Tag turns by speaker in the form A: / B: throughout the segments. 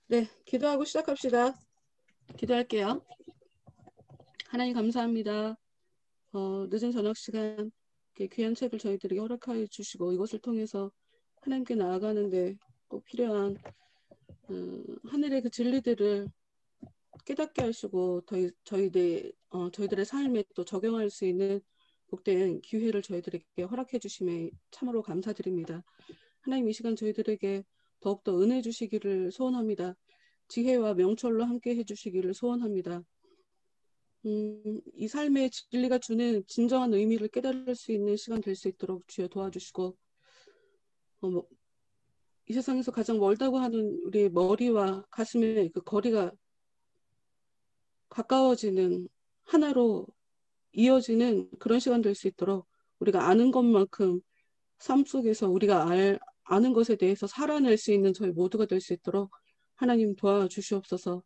A: 네, 기도하고 시작합시다. 기도할게요. 하나님 감사합니다. 늦은 저녁 시간 이렇게 귀한 책을 저희들에게 허락하여 주시고 이것을 통해서 하나님께 나아가는데 꼭 필요한 하늘의 그 진리들을 깨닫게 하시고 저희들의 삶에 또 적용할 수 있는 복된 기회를 저희들에게 허락해 주심에 참으로 감사드립니다. 하나님 이 시간 저희들에게 더욱더 은혜 주시기를 소원합니다. 지혜와 명철로 함께 해주시기를 소원합니다. 이 삶의 진리가 주는 진정한 의미를 깨달을 수 있는 시간 될 수 있도록 주여 도와주시고 뭐, 이 세상에서 가장 멀다고 하는 우리 머리와 가슴의 그 거리가 가까워지는 하나로 이어지는 그런 시간 될 수 있도록 우리가 아는 것만큼 삶 속에서 우리가 아는 것에 대해서 살아낼 수 있는 저희 모두가 될 수 있도록 하나님 도와주시옵소서.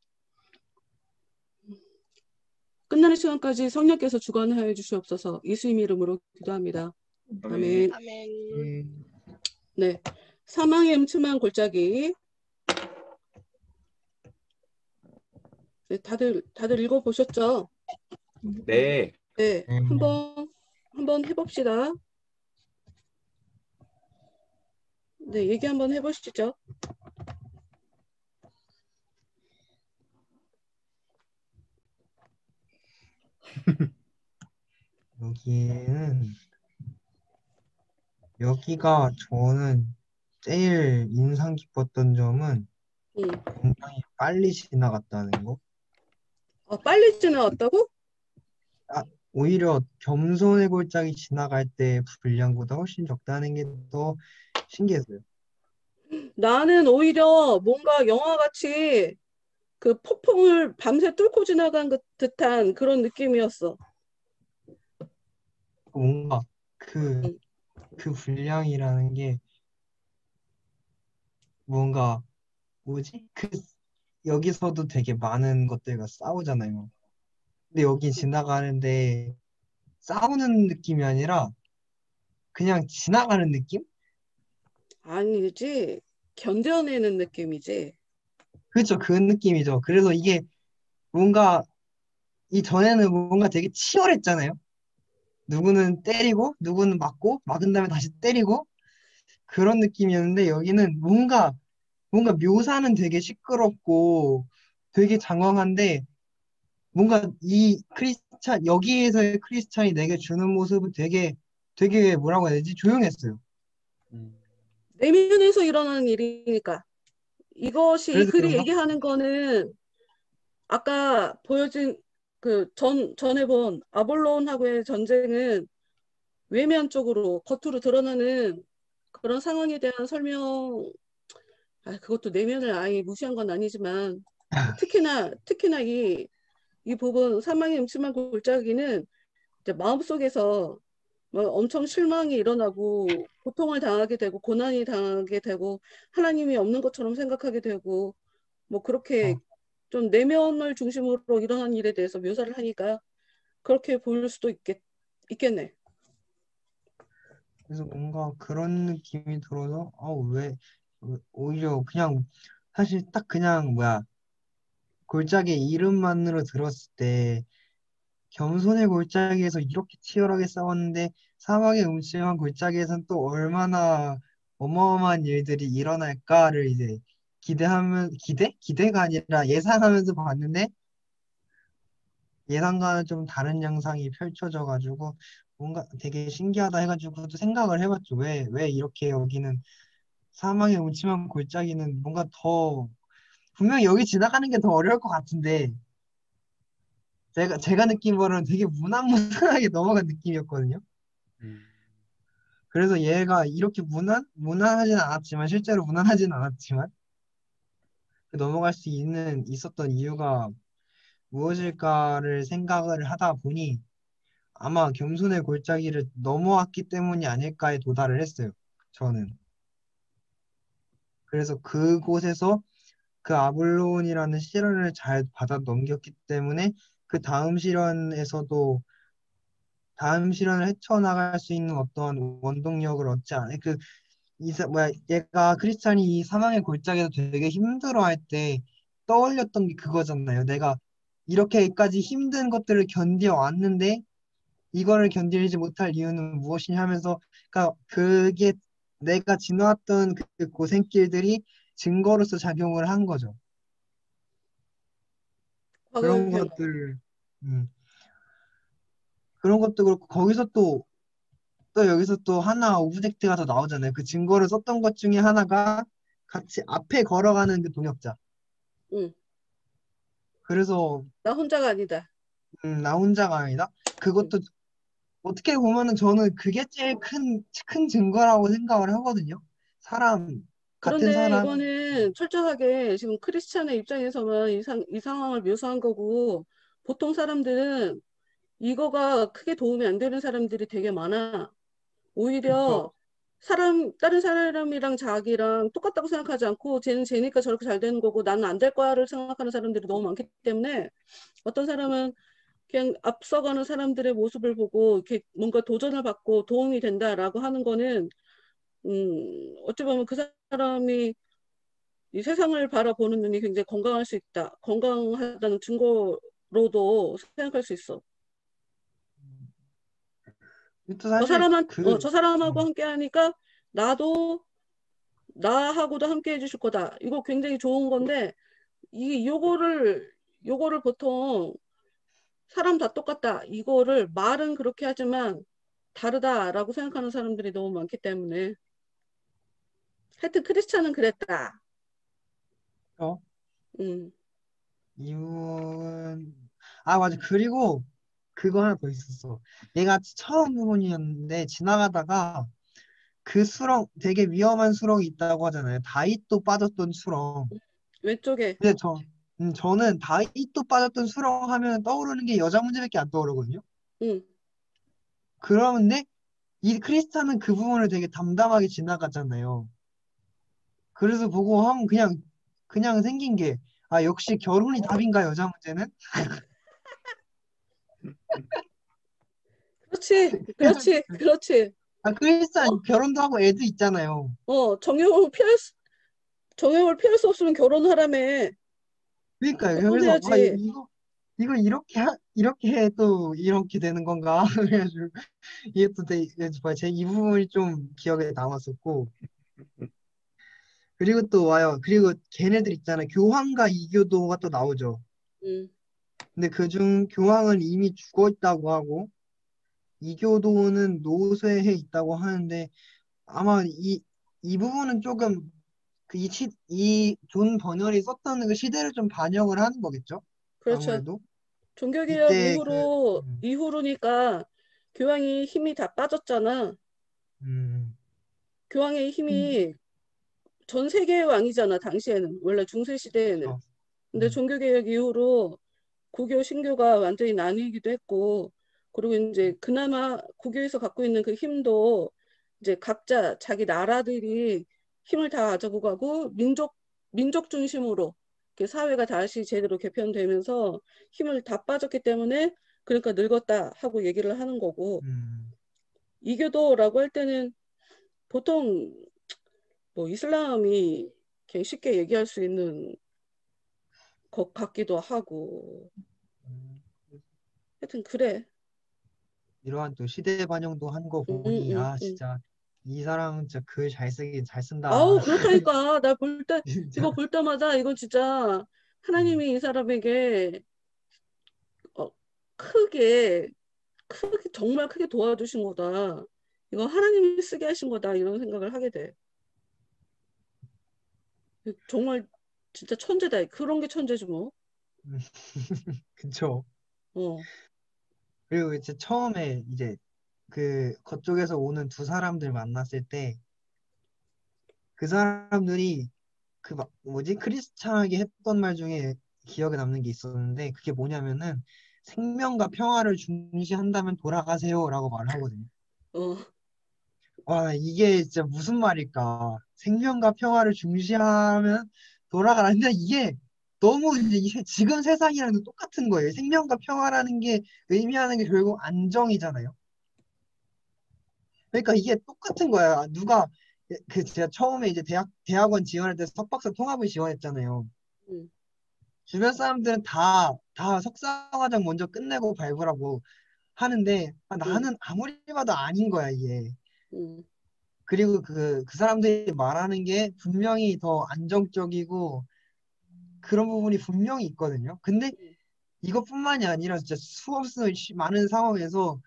A: 끝나는 시간까지 성령께서 주관하여 주시옵소서. 예수님 이름으로 기도합니다.
B: 아멘.
A: 아멘.
C: 아멘.
A: 네, 사망의 음침한 골짜기. 네, 다들 읽어보셨죠?
B: 네.
A: 네, 한번 해봅시다. 네, 얘기 한번 해보시죠.
C: 여기가 저는 제일 인상 깊었던 점은 굉장히 빨리 지나갔다는 거.
A: 빨리 지나왔다고?
C: 오히려 겸손의 골짜기 지나갈 때 분량보다 훨씬 적다는 게 더 신기했어요.
A: 나는 오히려 뭔가 영화같이 그 폭풍을 밤새 뚫고 지나간 듯한 그런 느낌이었어.
C: 뭔가 그 분량이라는 게 뭔가 뭐지? 여기서도 되게 많은 것들과 싸우잖아요. 근데 여기 지나가는데 싸우는 느낌이 아니라 그냥 지나가는 느낌?
A: 아니지. 견뎌내는 느낌이지.
C: 그렇죠. 그 느낌이죠. 그래서 이게 뭔가 전에는 뭔가 되게 치열했잖아요. 누구는 때리고 누구는 맞고 막은 다음에 다시 때리고 그런 느낌이었는데 여기는 뭔가 묘사는 되게 시끄럽고 되게 장황한데 뭔가 이 여기에서의 크리스찬이 내게 주는 모습은 되게 뭐라고 해야 되지? 조용했어요.
A: 내면에서 일어나는 일이니까. 이것이 이
C: 그래서
A: 글이
C: 그런가?
A: 얘기하는 거는 아까 보여진 전에 본 아볼론하고의 전쟁은 외면적으로 겉으로 드러나는 그런 상황에 대한 설명, 그것도 내면을 아예 무시한 건 아니지만 특히나 이 부분 사망의 음침한 골짜기는 이제 마음속에서 뭐 엄청 실망이 일어나고 고통을 당하게 되고 고난이 당하게 되고 하나님이 없는 것처럼 생각하게 되고 뭐 그렇게
C: 어,
A: 좀 내면을 중심으로 일어난 일에 대해서 묘사를 하니까 그렇게 보일 수도 있겠네.
C: 그래서 뭔가 그런 느낌이 들어서 오히려 그냥 사실 딱 그냥 뭐야 골짜기 이름만으로 들었을 때 겸손의 골짜기에서 이렇게 치열하게 싸웠는데 사막의 음침한 골짜기에선 또 얼마나 어마어마한 일들이 일어날까를 이제 기대가 아니라 예상하면서 봤는데 예상과는 좀 다른 양상이 펼쳐져가지고 뭔가 되게 신기하다 해가지고 또 생각을 해봤죠. 왜 이렇게 여기는 사막의 음침한 골짜기는 뭔가 더 분명히 여기 지나가는 게 더 어려울 것 같은데 제가 느낀 바로는 되게 무난무난하게 넘어간 느낌이었거든요. 그래서 얘가 이렇게 무난하진 않았지만 실제로 무난하진 않았지만 넘어갈 수 있었던 이유가 무엇일까를 생각을 하다 보니 아마 겸손의 골짜기를 넘어왔기 때문이 아닐까에 도달을 했어요. 저는. 그래서 그곳에서 그 아블론이라는 시련을 잘 받아 넘겼기 때문에 그 다음 시련을 헤쳐나갈 수 있는 어떠한 원동력을 얻지 않아요. 뭐야, 얘가 크리스찬이 이 사망의 골짜기에서 되게 힘들어할 때 떠올렸던 게 그거잖아요. 내가 이렇게까지 힘든 것들을 견뎌 왔는데 이거를 견디지 못할 이유는 무엇이냐 하면서, 그러니까 그게 내가 지나왔던 그 고생길들이 증거로서 작용을 한 거죠. 그런
A: 과거형.
C: 것들, 음, 그런 것도 그렇고 거기서 또 여기서 또 하나 오브젝트가 더 나오잖아요. 그 증거를 썼던 것 중에 하나가 같이 앞에 걸어가는 그 동역자.
A: 응.
C: 그래서
A: 나 혼자가 아니다.
C: 나 혼자가 아니다.
A: 응.
C: 그것도 어떻게 보면은 저는 그게 제일 큰 증거라고 생각을 하거든요. 사람, 같은
A: 그런데
C: 사람,
A: 이거는 철저하게 지금 크리스찬의 입장에서만 이 상황을 묘사한 거고, 보통 사람들은 이거가 크게 도움이 안 되는 사람들이 되게 많아. 오히려
C: 그쵸.
A: 다른 사람이랑 자기랑 똑같다고 생각하지 않고, 쟤는 쟤니까 저렇게 잘 되는 거고, 나는 안 될 거야를 생각하는 사람들이 너무 많기 때문에, 어떤 사람은 그냥 앞서가는 사람들의 모습을 보고, 이렇게 뭔가 도전을 받고 도움이 된다라고 하는 거는, 어찌 보면 그 사람이 이 세상을 바라보는 눈이 굉장히 건강할 수 있다. 건강하다는 증거로도 생각할 수 있어.
C: 또 사실
A: 저 사람하고
C: 음,
A: 함께 하니까 나도, 나하고도 함께 해주실 거다. 이거 굉장히 좋은 건데, 요거를 보통 사람 다 똑같다. 이거를 말은 그렇게 하지만 다르다라고 생각하는 사람들이 너무 많기 때문에. 하여튼 크리스찬은 그랬다.
C: 어,
A: 음,
C: 이유는, 아, 맞아. 그리고 그거 하나 더 있었어. 얘가 처음 부분이었는데 지나가다가 그 수렁, 되게 위험한 수렁이 있다고 하잖아요. 다이또 빠졌던 수렁.
A: 왼쪽에.
C: 근데 저는 다이또 빠졌던 수렁 하면 떠오르는 게 여자 문제밖에 안 떠오르거든요.
A: 음,
C: 그러는데 이 크리스타는 그 부분을 되게 담담하게 지나갔잖아요. 그래서 보고 하면 그냥 생긴 게, 아, 역시 결혼이 답인가, 여자 문제는?
A: 그렇지, 그렇지, 그렇지.
C: 아, 크리스타
A: 어,
C: 결혼도 하고 애도 있잖아요.
A: 어, 정형을 피할 수 없으면 결혼하라며.
C: 그러니까요. 그래서, 아,
A: 결혼해야지.
C: 이거 이렇게 해 또 이렇게 되는 건가? 그래가지고, 이게 또 제 이 부분이 좀 기억에 남았었고, 그리고 또 와요. 그리고 걔네들 있잖아요. 교황과 이교도가 또 나오죠.
A: 음,
C: 근데 그중 교황은 이미 죽어 있다고 하고, 이교도는 노쇠해 있다고 하는데, 아마 이 부분은 조금 이존 버널이 썼던 그 시대를 좀 반영을 하는 거겠죠?
A: 그렇죠.
C: 아무래도
A: 종교개혁
C: 이때
A: 이후로니까 교황이 힘이 다 빠졌잖아.
C: 음,
A: 교황의
C: 음,
A: 힘이 전 세계의 왕이잖아, 당시에는. 원래 중세 시대에는.
C: 그쵸.
A: 근데
C: 음,
A: 종교개혁 이후로 구교, 신교가 완전히 나뉘기도 했고, 그리고 이제 그나마 구교에서 갖고 있는 그 힘도 이제 각자 자기 나라들이 힘을 다 가지고 가고 민족 중심으로 이렇게 사회가 다시 제대로 개편되면서 힘을 다 빠졌기 때문에 그러니까 늙었다 하고 얘기를 하는 거고,
C: 음,
A: 이교도라고 할 때는 보통 뭐 이슬람이 그냥 쉽게 얘기할 수 있는 것 같기도 하고,
C: 음.
A: 하여튼 그래.
C: 이러한 또 시대 반영도 한 거
A: 응,
C: 보니,
A: 응,
C: 아,
A: 응.
C: 진짜 이 사람은 진짜 글 잘 쓰긴 잘 쓴다.
A: 아우, 그렇다니까. 이거
C: 진짜.
A: 볼 때마다 이건 진짜
C: 음,
A: 하나님이 이 사람에게 어, 크게, 정말 크게 도와주신 거다. 이거 하나님이 쓰게 하신 거다. 이런 생각을 하게 돼. 정말 진짜 천재다. 그런 게 천재지 뭐.
C: 음, 그쵸.
A: 어,
C: 그리고 이제 처음에 이제 그 그쪽에서 오는 두 사람들 만났을 때 그 사람들이 뭐지 크리스찬하게 했던 말 중에 기억에 남는 게 있었는데 그게 뭐냐면은 생명과 평화를 중시한다면 돌아가세요라고 말을 하거든요.
A: 어,
C: 와 이게 진짜 무슨 말일까? 생명과 평화를 중시하면 돌아가라는데 이게 너무 이제 지금 세상이랑 똑같은 거예요. 생명과 평화라는 게 의미하는 게 결국 안정이잖아요. 그러니까 이게 똑같은 거야. 누가 그 제가 처음에 이제 대학원 지원할 때 석박사 통합을 지원했잖아요.
A: 음,
C: 주변 사람들은 다 석사과정 먼저 끝내고 발부라고 하는데
A: 음,
C: 나는 아무리 봐도 아닌 거야, 이게.
A: 음,
C: 그리고 그 사람들이 말하는 게 분명히 더 안정적이고 그런 부분이 분명히 있거든요. 근데
A: 음.
C: 이것뿐만이 아니라 진짜 수없이 많은 상황에서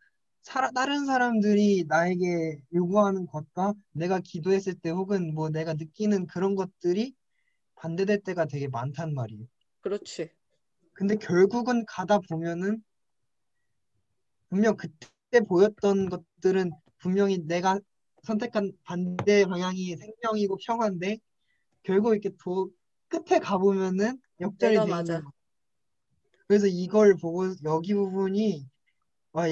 C: 다른 사람들이 나에게 요구하는 것과 내가 기도했을 때 혹은 뭐 내가 느끼는 그런 것들이 반대될 때가 되게 많단 말이에요.
A: 그렇지.
C: 근데 결국은 가다 보면은 분명 그때 보였던 것들은 분명히 내가 선택한 반대 방향이 생명이고 평화인데 결국 이렇게 끝에 가보면은 역전이
A: 내가
C: 돼 있는
A: 맞아.
C: 거. 그래서 이걸 보고 여기 부분이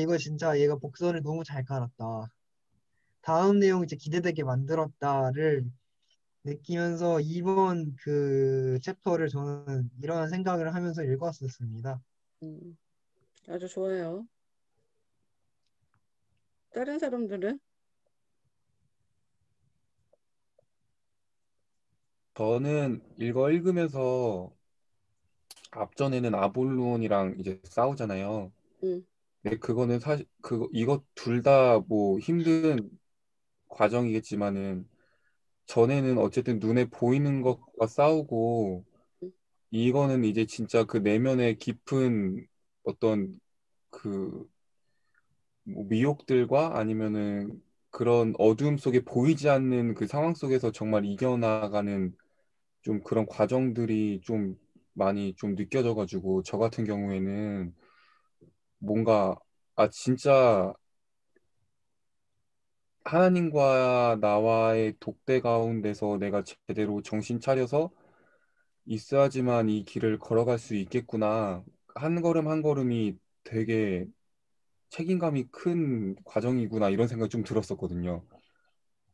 C: 이거 진짜 얘가 복선을 너무 잘 깔았다. 다음 내용 이제 기대되게 만들었다를 느끼면서 이번 그 챕터를 저는 이런 생각을 하면서 읽었었습니다.
A: 음, 아주 좋아요. 다른 사람들은?
B: 저는 이거 읽으면서 앞전에는 아볼론이랑 이제 싸우잖아요.
A: 음,
B: 근데 그거는 사실 이것 둘 다 뭐 힘든 과정이겠지만은 전에는 어쨌든 눈에 보이는 것과 싸우고
A: 음,
B: 이거는 이제 진짜 그 내면의 깊은 어떤 그 뭐 미혹들과 아니면은 그런 어두움 속에 보이지 않는 그 상황 속에서 정말 이겨나가는 좀 그런 과정들이 좀 많이 좀 느껴져가지고 저 같은 경우에는 뭔가 진짜 하나님과 나와의 독대 가운데서 내가 제대로 정신 차려서 있어야지만 이 길을 걸어갈 수 있겠구나. 한 걸음 한 걸음이 되게 책임감이 큰 과정이구나 이런 생각이 좀 들었었거든요.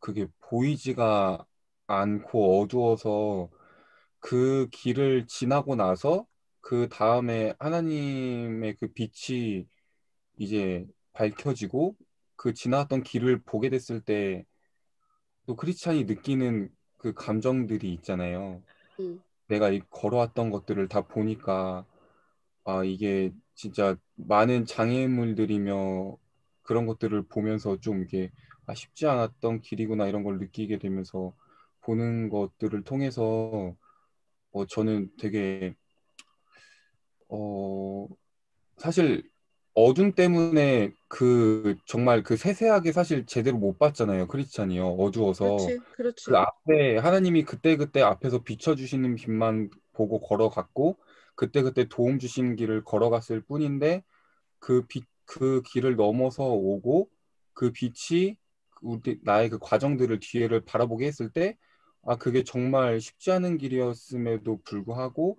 B: 그게 보이지가 않고 어두워서 그 길을 지나고 나서 그 다음에 하나님의 그 빛이 이제 밝혀지고 그 지나왔던 길을 보게 됐을 때 또 크리스찬이 느끼는 그 감정들이 있잖아요.
A: 음,
B: 내가 이 걸어왔던 것들을 다 보니까 이게 진짜 많은 장애물들이며 그런 것들을 보면서 좀 이게 쉽지 않았던 길이구나 이런 걸 느끼게 되면서 보는 것들을 통해서 저는 되게 어, 사실 어둠 때문에 그 정말 그 세세하게 사실 제대로 못 봤잖아요. 크리스찬이요. 어두워서
A: 그렇지,
B: 그
A: 그렇지.
B: 앞에 하나님이 그때그때 앞에서 비춰주시는 빛만 보고 걸어갔고 그때그때 도움 주시는 길을 걸어갔을 뿐인데 그 길을 넘어서 오고 그 빛이 나의 그 과정들을 뒤에를 바라보게 했을 때 그게 정말 쉽지 않은 길이었음에도 불구하고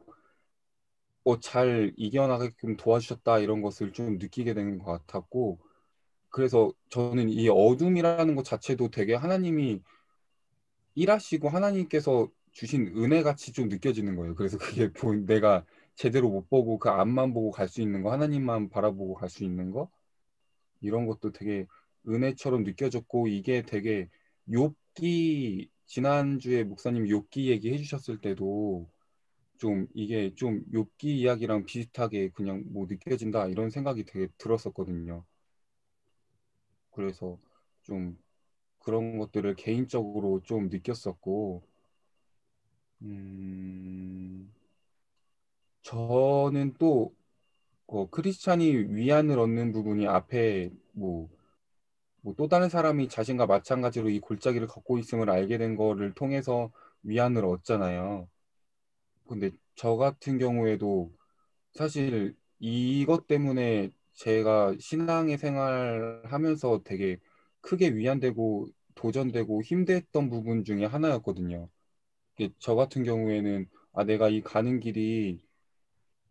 B: 잘 이겨나가게끔 도와주셨다 이런 것을 좀 느끼게 되는 것 같았고 그래서 저는 이 어둠이라는 것 자체도 되게 하나님이 일하시고 하나님께서 주신 은혜 같이 좀 느껴지는 거예요. 그래서 그게 내가 제대로 못 보고 그 앞만 보고 갈 수 있는 거 하나님만 바라보고 갈 수 있는 거 이런 것도 되게 은혜처럼 느껴졌고 이게 되게 욥기 지난주에 목사님 욥기 얘기해 주셨을 때도 좀 이게 좀 욥기 이야기랑 비슷하게 그냥 뭐 느껴진다 이런 생각이 되게 들었었거든요. 그래서 좀 그런 것들을 개인적으로 좀 느꼈었고, 음, 저는 또 크리스찬이 위안을 얻는 부분이 앞에 뭐 또 다른 사람이 자신과 마찬가지로 이 골짜기를 걷고 있음을 알게 된 거를 통해서 위안을 얻잖아요. 근데 저 같은 경우에도 사실 이것 때문에 제가 신앙의 생활하면서 되게 크게 위안되고 도전되고 힘들었던 부분 중에 하나였거든요. 저 같은 경우에는 내가 이 가는 길이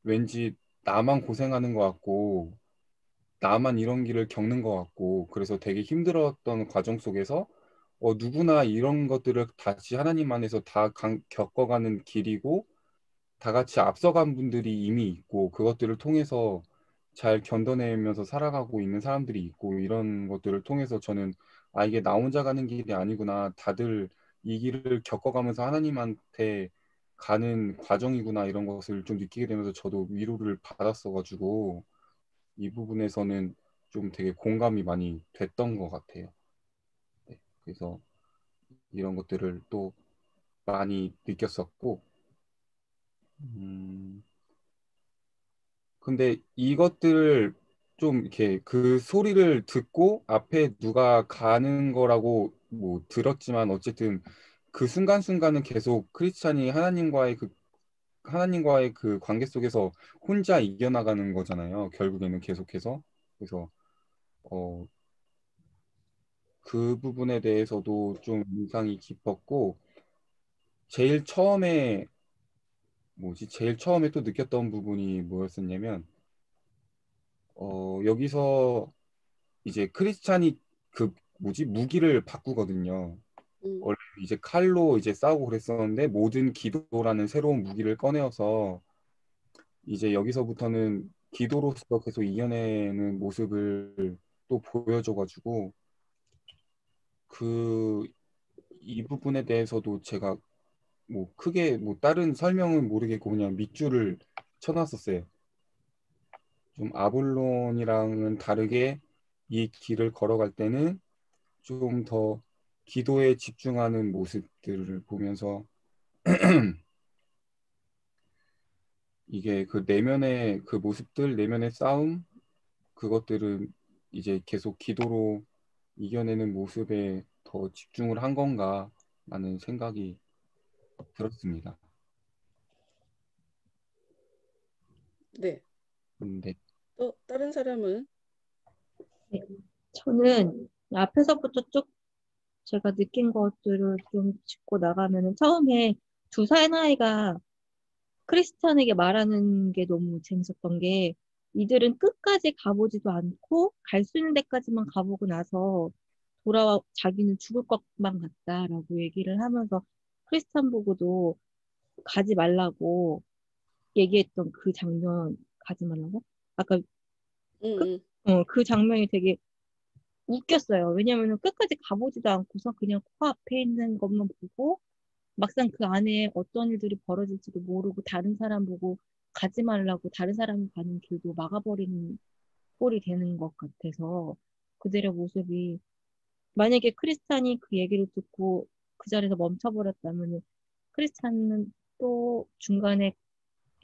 B: 왠지 나만 고생하는 것 같고 나만 이런 길을 겪는 것 같고 그래서 되게 힘들었던 과정 속에서 누구나 이런 것들을 다시 하나님 안에서 다 겪어가는 길이고 다 같이 앞서간 분들이 이미 있고 그것들을 통해서 잘 견뎌내면서 살아가고 있는 사람들이 있고 이런 것들을 통해서 저는 아, 이게 나 혼자 가는 길이 아니구나. 다들 이 길을 겪어가면서 하나님한테 가는 과정이구나. 이런 것을 좀 느끼게 되면서 저도 위로를 받았어가지고 이 부분에서는 좀 되게 공감이 많이 됐던 것 같아요. 네, 그래서 이런 것들을 또 많이 느꼈었고, 음, 근데 이것들을 좀 이렇게 그 소리를 듣고 앞에 누가 가는 거라고 뭐 들었지만 어쨌든 그 순간순간은 계속 크리스찬이 하나님과의 그 관계 속에서 혼자 이겨나가는 거잖아요. 결국에는 계속해서. 그래서 어, 그 부분에 대해서도 좀 인상이 깊었고 제일 처음에 또 느꼈던 부분이 뭐였었냐면 여기서 이제 크리스찬이 그 뭐지 무기를 바꾸거든요.
A: 음,
B: 원래 이제 칼로 이제 싸우고 그랬었는데 모든 기도라는 새로운 무기를 꺼내어서 이제 여기서부터는 기도로서 계속 이겨내는 모습을 또 보여줘가지고 그 이 부분에 대해서도 제가 뭐 크게 뭐 다른 설명은 모르겠고 그냥 밑줄을 쳐놨었어요. 좀 아볼론이랑은 다르게 이 길을 걸어갈 때는 좀 더 기도에 집중하는 모습들을 보면서 이게 그 내면의 그 모습들, 내면의 싸움, 그것들은 이제 계속 기도로 이겨내는 모습에 더 집중을 한 건가 라는 생각이 들었습니다.
A: 네.
B: 근데
A: 또 다른 사람은
D: 네. 저는 앞에서부터 쭉 제가 느낀 것들을 좀 짚고 나가면은 처음에 두 사나이가 크리스찬에게 말하는 게 너무 재밌었던 게 이들은 끝까지 가보지도 않고 갈 수 있는 데까지만 가보고 나서 돌아와 자기는 죽을 것만 같다라고 얘기를 하면서 크리스찬 보고도 가지 말라고 얘기했던 그 장면 가지 말라고? 아까
A: 음,
D: 그,
A: 음,
D: 그 장면이 되게 웃겼어요. 왜냐면은 끝까지 가보지도 않고서 그냥 코앞에 있는 것만 보고 막상 그 안에 어떤 일들이 벌어질지도 모르고 다른 사람 보고 가지 말라고 다른 사람이 가는 길도 막아버리는 꼴이 되는 것 같아서 그들의 모습이 만약에 크리스찬이 그 얘기를 듣고 그 자리에서 멈춰버렸다면 크리스찬은 또 중간에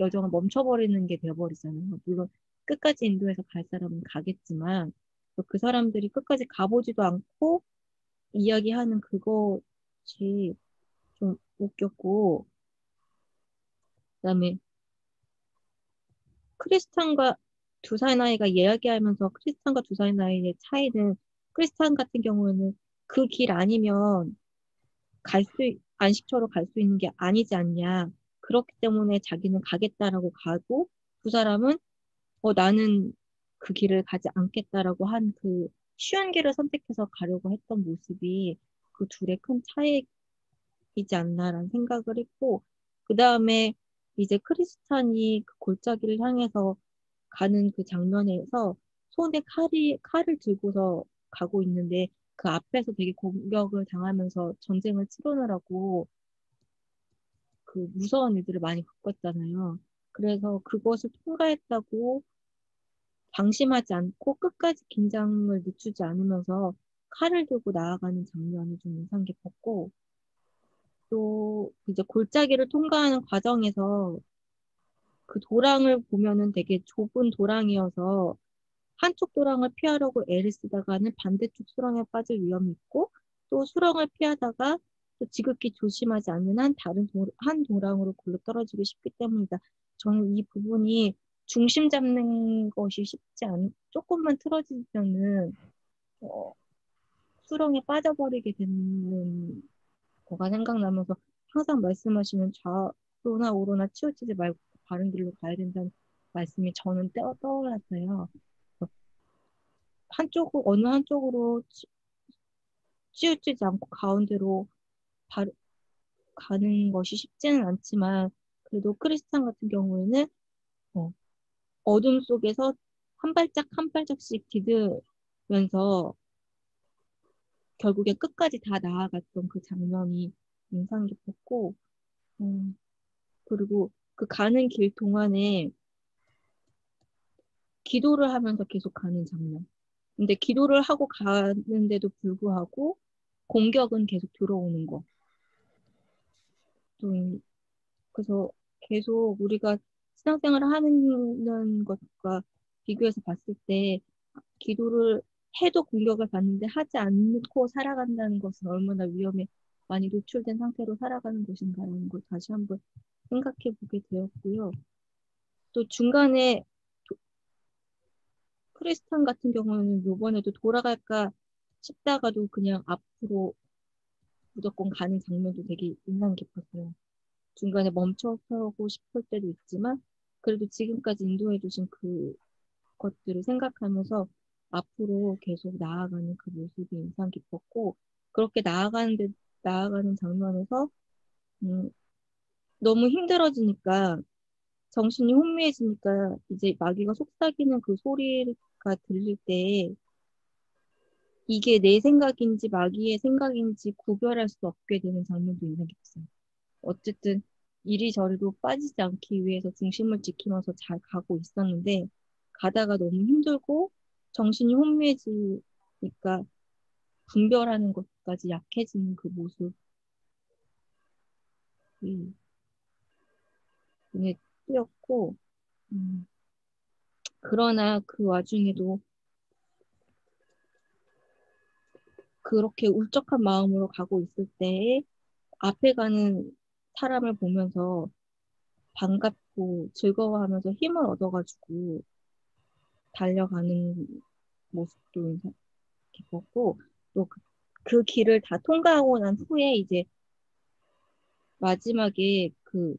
D: 여정을 멈춰버리는 게 되어버리잖아요. 물론 끝까지 인도해서 갈 사람은 가겠지만 그 사람들이 끝까지 가보지도 않고 이야기하는 그것이 좀 웃겼고 그다음에 크리스찬과 두 살 나이가 이야기하면서 크리스찬과 두 살 나이의 차이는 크리스찬 같은 경우에는 그 길 아니면 안식처로 갈 수 있는 게 아니지 않냐. 그렇기 때문에 자기는 가겠다라고 가고 두 사람은 나는 그 길을 가지 않겠다라고 한 그 쉬운 길을 선택해서 가려고 했던 모습이 그 둘의 큰 차이이지 않나라는 생각을 했고, 그 다음에 이제 크리스찬이 그 골짜기를 향해서 가는 그 장면에서 손에 칼을 들고서 가고 있는데 그 앞에서 되게 공격을 당하면서 전쟁을 치르느라고 그 무서운 일들을 많이 겪었잖아요. 그래서 그것을 통과했다고 방심하지 않고 끝까지 긴장을 늦추지 않으면서 칼을 들고 나아가는 장면이 좀 인상 깊었고, 또 이제 골짜기를 통과하는 과정에서 그 도랑을 보면은 되게 좁은 도랑이어서 한쪽 도랑을 피하려고 애를 쓰다가는 반대쪽 수렁에 빠질 위험이 있고 또 수렁을 피하다가 또 지극히 조심하지 않는 한 도랑으로 굴러 떨어지기 쉽기 때문이다. 저는 이 부분이 중심 잡는 것이 조금만 틀어지면은 어, 수렁에 빠져버리게 되는 거가 생각나면서 항상 말씀하시는 좌로나 우로나 치우치지 말고 바른 길로 가야 된다는 말씀이 저는 떠올랐어요. 어느 한쪽으로 치우치지 않고 가운데로 바, 가는 것이 쉽지는 않지만, 그래도 크리스찬 같은 경우에는 어, 어둠 속에서 한 발짝 한 발짝씩 디디면서 결국에 끝까지 다 나아갔던 그 장면이 인상 깊었고, 그리고 그 가는 길 동안에 기도를 하면서 계속 가는 장면. 근데 기도를 하고 가는데도 불구하고 공격은 계속 들어오는 거. 좀 그래서 계속 우리가 신앙생활을 하는 것과 비교해서 봤을 때 기도를 해도 공격을 받는데 하지 않고 살아간다는 것은 얼마나 위험에 많이 노출된 상태로 살아가는 것인가라는 걸 다시 한번 생각해 보게 되었고요. 또 중간에 크리스탄 같은 경우는 이번에도 돌아갈까 싶다가도 그냥 앞으로 무조건 가는 장면도 되게 인상 깊었어요. 중간에 멈춰서고 싶을 때도 있지만 그래도 지금까지 인도해 주신 그 것들을 생각하면서 앞으로 계속 나아가는 그 모습이 인상 깊었고 그렇게 나아가는 장면에서 너무 힘들어지니까 정신이 혼미해지니까 이제 마귀가 속삭이는 그 소리가 들릴 때 이게 내 생각인지 마귀의 생각인지 구별할 수 없게 되는 장면도 인상 깊었어요. 어쨌든 이리저리로 빠지지 않기 위해서 중심을 지키면서 잘 가고 있었는데 가다가 너무 힘들고 정신이 혼미해지니까 분별하는 것까지 약해지는 그 모습이 눈에 띄었고 그러나 그 와중에도 그렇게 울적한 마음으로 가고 있을 때에 앞에 가는 사람을 보면서 반갑고 즐거워하면서 힘을 얻어가지고 달려가는 모습도 인상 깊었고 또 그 길을 다 통과하고 난 후에 이제 마지막에 그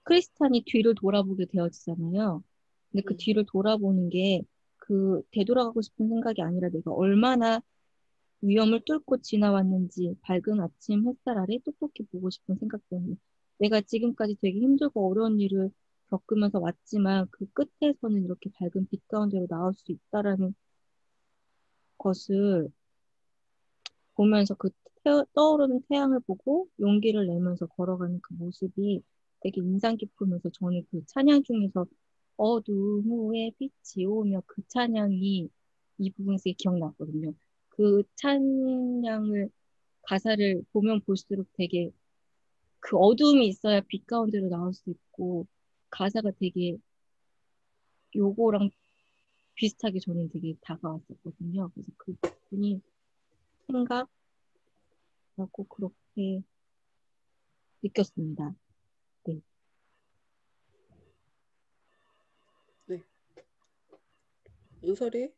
D: 크리스찬이 뒤를 돌아보게 되어지잖아요. 근데 그 뒤를 돌아보는 게 그 되돌아가고 싶은 생각이 아니라 내가 얼마나 위험을 뚫고 지나왔는지 밝은 아침 햇살 아래 똑똑히 보고 싶은 생각 때문에 내가 지금까지 되게 힘들고 어려운 일을 겪으면서 왔지만 그 끝에서는 이렇게 밝은 빛 가운데로 나올 수 있다라는 것을 보면서 그 떠오르는 태양을 보고 용기를 내면서 걸어가는 그 모습이 되게 인상 깊으면서 저는 그 찬양 중에서 어두운 후에 빛이 오며 그 찬양이 이 부분에서 기억났거든요. 그 찬양을 가사를 보면 볼수록 되게 그 어두움이 있어야 빛 가운데로 나올 수 있고 가사가 되게 요거랑 비슷하게 저는 되게 다가왔었거든요. 그래서 그 부분이 생각하고 그렇게 느꼈습니다. 네.
A: 네. 은설이?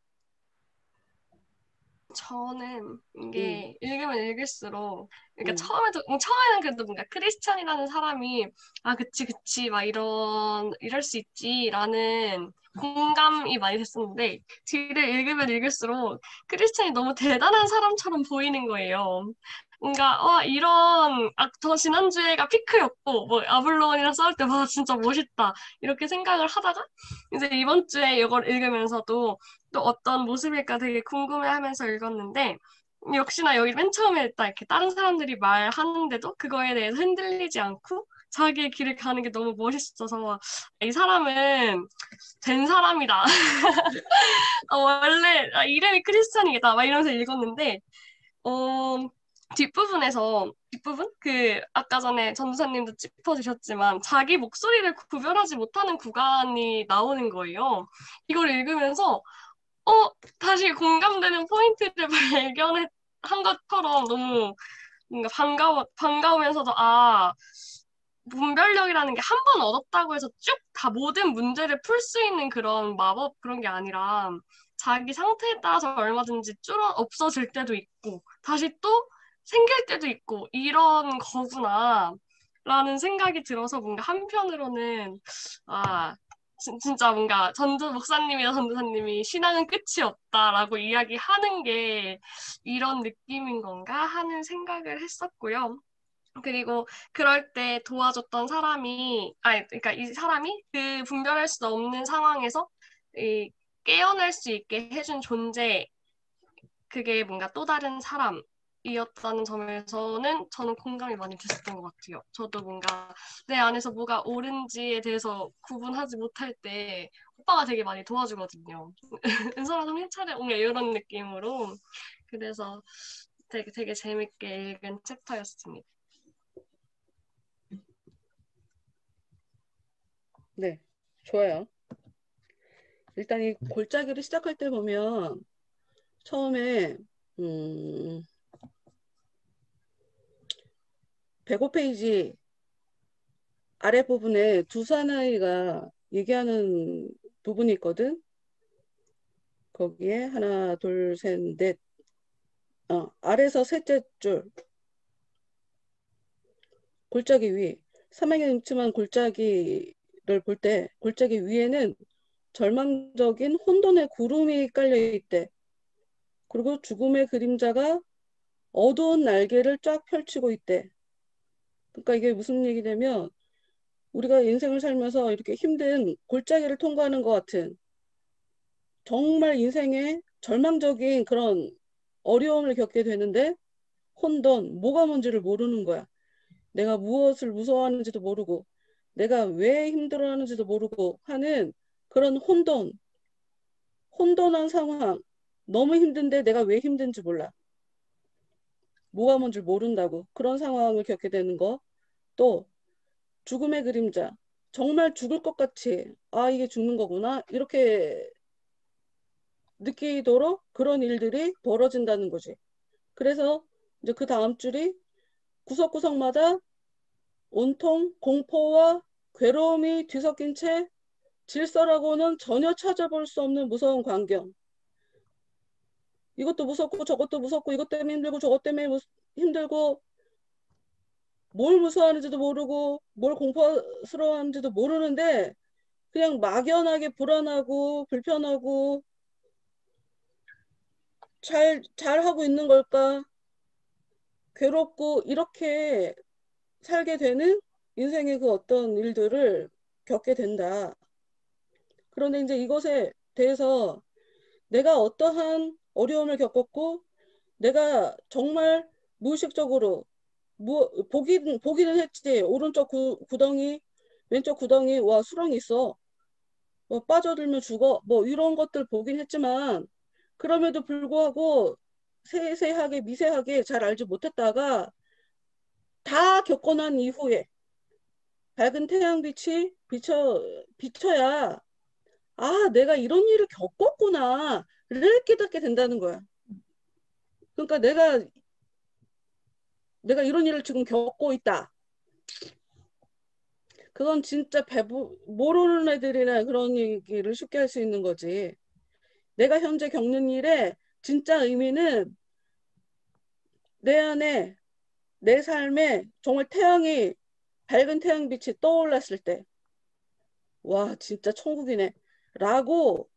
E: 저는 이게 읽으면 읽을수록 그러니까
A: 음.
E: 처음에는 그래도 뭔가 크리스찬이라는 사람이 아 그치 막 이럴 수 있지라는 공감이 많이 됐었는데 뒤를 읽으면 읽을수록 크리스찬이 너무 대단한 사람처럼 보이는 거예요. 뭔가 저 지난주에가 피크였고 뭐 아블론이랑 싸울 때 와 진짜 멋있다 이렇게 생각을 하다가 이제 이번 주에 이걸 읽으면서도 또 어떤 모습일까 되게 궁금해하면서 읽었는데 역시나 여기 맨 처음에 딱 이렇게 다른 사람들이 말하는데도 그거에 대해서 흔들리지 않고 자기의 길을 가는 게 너무 멋있어서 이 사람은 된 사람이다. 원래 이름이 크리스찬이겠다 막 이러면서 읽었는데 뒷부분? 아까 전에 전도사님도 짚어주셨지만, 자기 목소리를 구별하지 못하는 구간이 나오는 거예요. 이걸 읽으면서, 다시 공감되는 포인트를 발견한 것처럼 너무 뭔가 반가우면서도, 분별력이라는 게 한 번 얻었다고 해서 쭉 다 모든 문제를 풀 수 있는 그런 마법 그런 게 아니라, 자기 상태에 따라서 얼마든지 없어질 때도 있고, 다시 또 생길 때도 있고 이런 거구나 라는 생각이 들어서 뭔가 한편으로는 진짜 뭔가 목사님이나 전도사님이 신앙은 끝이 없다라고 이야기하는 게 이런 느낌인 건가 하는 생각을 했었고요. 그리고 그럴 때 도와줬던 그러니까 이 사람이 그 분별할 수 없는 상황에서 깨어날 수 있게 해준 존재 그게 뭔가 또 다른 사람이었다는 점에서는 저는 공감이 많이 됐었던 것 같아요. 저도 뭔가 내 안에서 뭐가 옳은지에 대해서 구분하지 못할 때 오빠가 되게 많이 도와주거든요. 은솔아 정신 차려 뭔가 이런 느낌으로. 그래서 되게 재밌게 읽은 챕터였습니다.
A: 네, 좋아요. 일단 이 골짜기를 시작할 때 보면 처음에 105페이지 아랫부분에 두 사나이가 얘기하는 부분이 있거든. 거기에 하나, 둘, 셋, 넷. 아래서 셋째 줄. 골짜기 위. 사막에 음침한 골짜기를 볼 때 골짜기 위에는 절망적인 혼돈의 구름이 깔려 있대. 그리고 죽음의 그림자가 어두운 날개를 쫙 펼치고 있대. 그러니까 이게 무슨 얘기냐면 우리가 인생을 살면서 이렇게 힘든 골짜기를 통과하는 것 같은 정말 인생의 절망적인 그런 어려움을 겪게 되는데 혼돈, 뭐가 뭔지를 모르는 거야. 내가 무엇을 무서워하는지도 모르고 내가 왜 힘들어하는지도 모르고 하는 그런 혼돈한 상황. 너무 힘든데 내가 왜 힘든지 몰라. 뭐가 뭔지 모른다고. 그런 상황을 겪게 되는 거. 또 죽음의 그림자. 정말 죽을 것 같이 아 이게 죽는 거구나. 이렇게 느끼도록 그런 일들이 벌어진다는 거지. 그래서 이제 그 다음 줄이 구석구석마다 온통 공포와 괴로움이 뒤섞인 채 질서라고는 전혀 찾아볼 수 없는 무서운 광경. 이것도 무섭고 저것도 무섭고 이것 때문에 힘들고 저것 때문에 힘들고 뭘 무서워하는지도 모르고 뭘 공포스러워하는지도 모르는데 그냥 막연하게 불안하고 불편하고 잘 하고 있는 걸까? 괴롭고 이렇게 살게 되는 인생의 그 어떤 일들을 겪게 된다. 그런데 이제 이것에 대해서 내가 어떠한 어려움을 겪었고 내가 정말 무의식적으로 보기는 했지. 오른쪽 구덩이, 왼쪽 구덩이, 와 수렁이 있어. 뭐 빠져들면 죽어. 뭐 이런 것들 보긴 했지만 그럼에도 불구하고 세세하게 미세하게 잘 알지 못했다가 다 겪고 난 이후에 밝은 태양빛이 비쳐야 아 내가 이런 일을 겪었구나를 깨닫게 된다는 거야. 그러니까 내가 이런 일을 지금 겪고 있다. 그건 진짜 모르는 애들이나 그런 얘기를 쉽게 할 수 있는 거지. 내가 현재 겪는 일의 진짜 의미는 내 안에 내 삶에 정말 밝은 태양빛이 떠올랐을 때, 와, 진짜 천국이네. 라고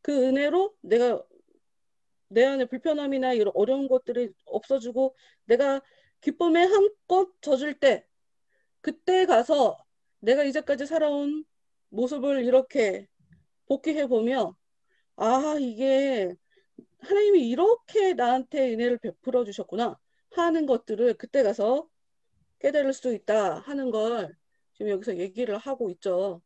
A: 그 은혜로 내가 내 안에 불편함이나 이런 어려운 것들이 없어지고 내가 기쁨에 한껏 젖을 때, 그때 가서 내가 이제까지 살아온 모습을 이렇게 복귀해 보며, 아, 이게 하나님이 이렇게 나한테 은혜를 베풀어 주셨구나 하는 것들을 그때 가서 깨달을 수 있다 하는 걸 지금 여기서 얘기를 하고 있죠.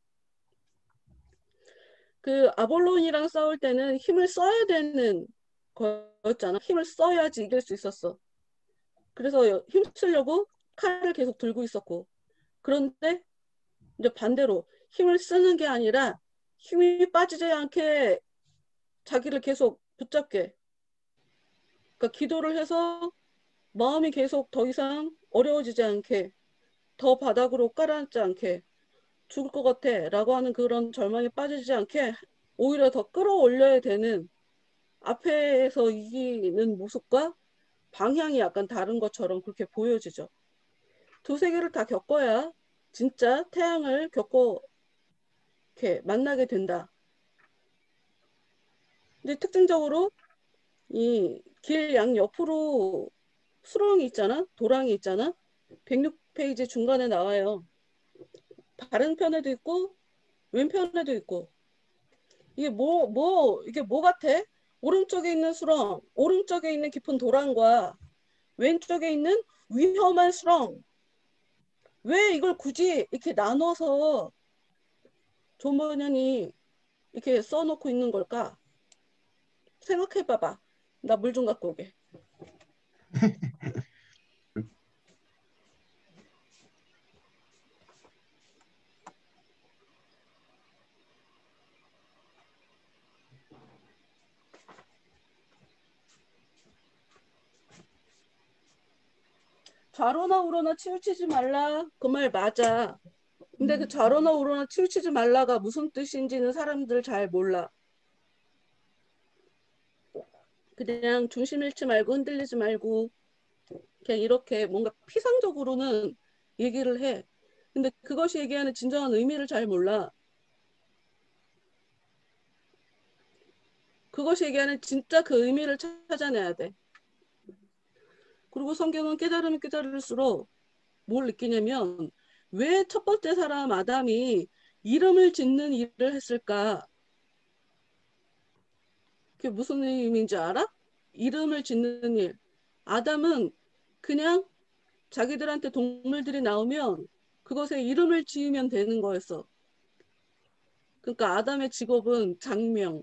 A: 그 아볼론이랑 싸울 때는 힘을 써야 되는 거였잖아. 힘을 써야지 이길 수 있었어. 그래서 힘 쓰려고 칼을 계속 들고 있었고. 그런데 이제 반대로 힘을 쓰는 게 아니라 힘이 빠지지 않게 자기를 계속 붙잡게. 그러니까 기도를 해서 마음이 계속 더 이상 어려워지지 않게, 더 바닥으로 깔아앉지 않게, 죽을 것 같아 라고 하는 그런 절망에 빠지지 않게 오히려 더 끌어올려야 되는 앞에서 이기는 모습과 방향이 약간 다른 것처럼 그렇게 보여지죠. 두세 개를 다 겪어야 진짜 태양을 이렇게 만나게 된다. 근데 특징적으로 이 길 양 옆으로 수렁이 있잖아. 도랑이 있잖아. 106페이지 중간에 나와요. 바른 편에도 있고 왼편에도 있고 이게 이게 뭐 같아? 오른쪽에 있는 수렁, 오른쪽에 있는 깊은 도랑과 왼쪽에 있는 위험한 수렁. 왜 이걸 굳이 이렇게 나눠서 조문현이 이렇게 써놓고 있는 걸까? 생각해봐봐. 나 물 좀 갖고 오게. 좌로나 우로나 치우치지 말라. 그 말 맞아. 근데 그 좌로나 우로나 치우치지 말라가 무슨 뜻인지는 사람들 잘 몰라. 그냥 중심 잃지 말고 흔들리지 말고 그냥 이렇게 뭔가 피상적으로는 얘기를 해. 근데 그것이 얘기하는 진정한 의미를 잘 몰라. 그것이 얘기하는 진짜 그 의미를 찾아내야 돼. 그리고 성경은 깨달으면 깨달을수록 뭘 느끼냐면 왜 첫 번째 사람 아담이 이름을 짓는 일을 했을까? 그게 무슨 의미인지 알아? 이름을 짓는 일. 아담은 그냥 자기들한테 동물들이 나오면 그것에 이름을 지으면 되는 거였어. 그러니까 아담의 직업은 장명.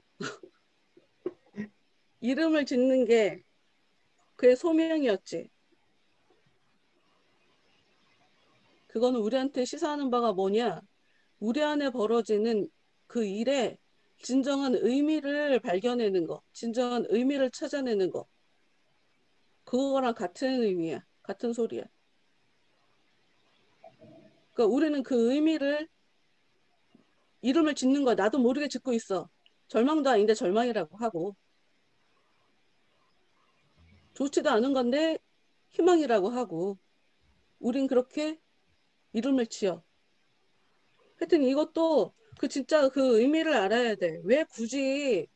A: 이름을 짓는 게 그의 소명이었지. 그거는 우리한테 시사하는 바가 뭐냐? 우리 안에 벌어지는 그 일에 진정한 의미를 발견해내는 거, 진정한 의미를 찾아내는 거. 그거랑 같은 의미야. 같은 소리야. 그러니까 우리는 그 의미를 이름을 짓는 거야. 나도 모르게 짓고 있어. 절망도 아닌데 절망이라고 하고. 좋지도 않은 건데 희망이라고 하고. 우린 그렇게 이름을 지어. 하여튼 이것도 그 진짜 그 의미를 알아야 돼. 왜 굳이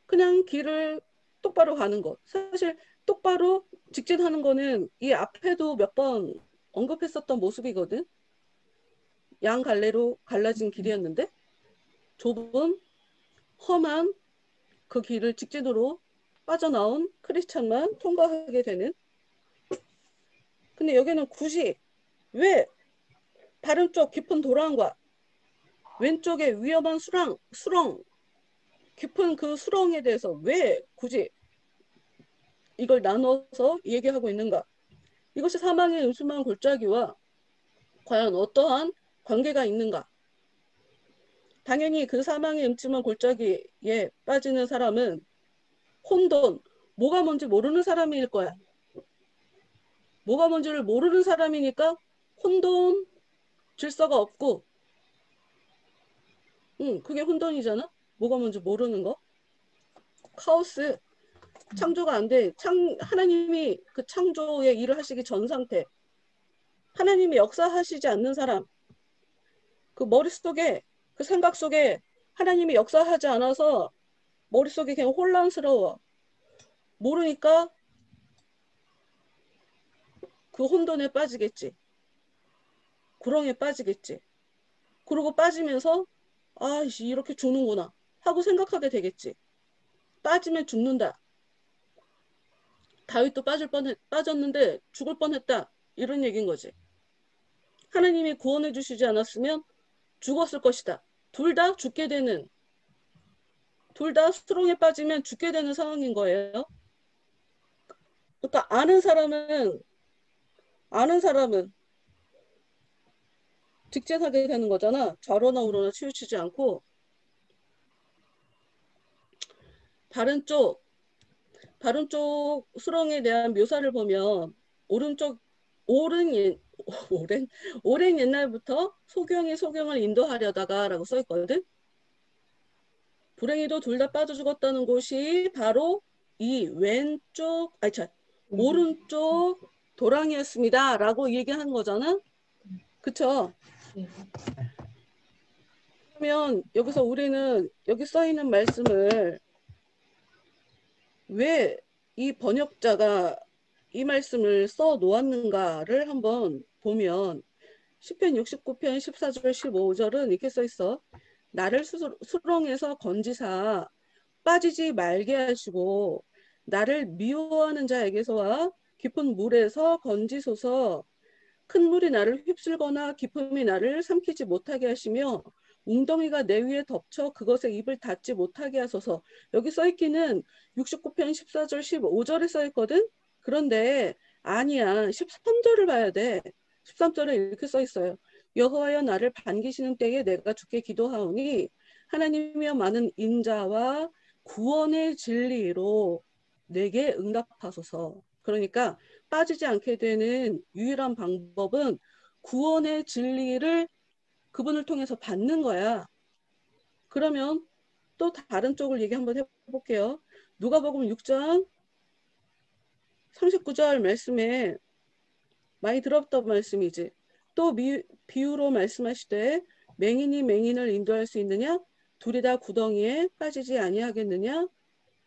A: 그냥 길을 똑바로 가는 것. 사실 똑바로 직진하는 거는 이 앞에도 몇 번 언급했었던 모습이거든. 양 갈래로 갈라진 길이었는데 좁은 험한 그 길을 직진으로 빠져나온 크리스찬만 통과하게 되는. 근데 여기는 굳이 왜 다른 쪽 깊은 도랑과 왼쪽에 위험한 수렁 깊은 그 수렁에 대해서 왜 굳이 이걸 나눠서 얘기하고 있는가? 이것이 사망의 음침한 골짜기와 과연 어떠한 관계가 있는가? 당연히 그 사망의 음침한 골짜기에 빠지는 사람은 혼돈, 뭐가 뭔지 모르는 사람일 거야. 뭐가 뭔지를 모르는 사람이니까 혼돈, 질서가 없고, 그게 혼돈이잖아? 뭐가 뭔지 모르는 거? 카오스, 창조가 안 돼. 하나님이 그 창조의 일을 하시기 전 상태. 하나님이 역사하시지 않는 사람. 그 머릿속에, 그 생각 속에 하나님이 역사하지 않아서 머릿속이 그냥 혼란스러워. 모르니까 그 혼돈에 빠지겠지. 구렁에 빠지겠지. 그러고 빠지면서 아, 이렇게 죽는구나 하고 생각하게 되겠지. 빠지면 죽는다. 다윗도 빠졌는데 죽을 뻔했다. 이런 얘기인 거지. 하나님이 구원해 주시지 않았으면 죽었을 것이다. 둘 다 죽게 되는, 둘 다 수렁에 빠지면 죽게 되는 상황인 거예요. 그러니까 아는 사람은 직진하게 되는 거잖아. 좌로나 우로나 치우치지 않고. 다른 쪽 수렁에 대한 묘사를 보면 오른쪽 오랜 옛날부터 소경을 인도하려다가 라고 써있거든. 불행히도 둘 다 빠져 죽었다는 곳이 바로 이 오른쪽 도랑이었습니다 라고 얘기한 거잖아. 그쵸? 그러면 여기서 우리는 여기 써있는 말씀을 왜 이 번역자가 이 말씀을 써 놓았는가를 한번 보면 시편 69편 14절 15절은 이렇게 써 있어. 나를 수렁에서 건지사 빠지지 말게 하시고 나를 미워하는 자에게서와 깊은 물에서 건지소서. 큰 물이 나를 휩쓸거나 깊음이 나를 삼키지 못하게 하시며 웅덩이가 내 위에 덮쳐 그것에 입을 닫지 못하게 하소서. 여기 써있기는 69편 14절 15절에 써있거든. 그런데 아니야, 13절을 봐야 돼. 13절에 이렇게 써있어요. 여호와여 나를 반기시는 때에 내가 주께 기도하오니 하나님이여 많은 인자와 구원의 진리로 내게 응답하소서. 그러니까 빠지지 않게 되는 유일한 방법은 구원의 진리를 그분을 통해서 받는 거야. 그러면 또 다른 쪽을 얘기 한번 해볼게요. 누가복음 6장 39절 말씀에 많이 들었던 말씀이지. 또 비유로 말씀하시되 맹인이 맹인을 인도할 수 있느냐? 둘이 다 구덩이에 빠지지 아니하겠느냐?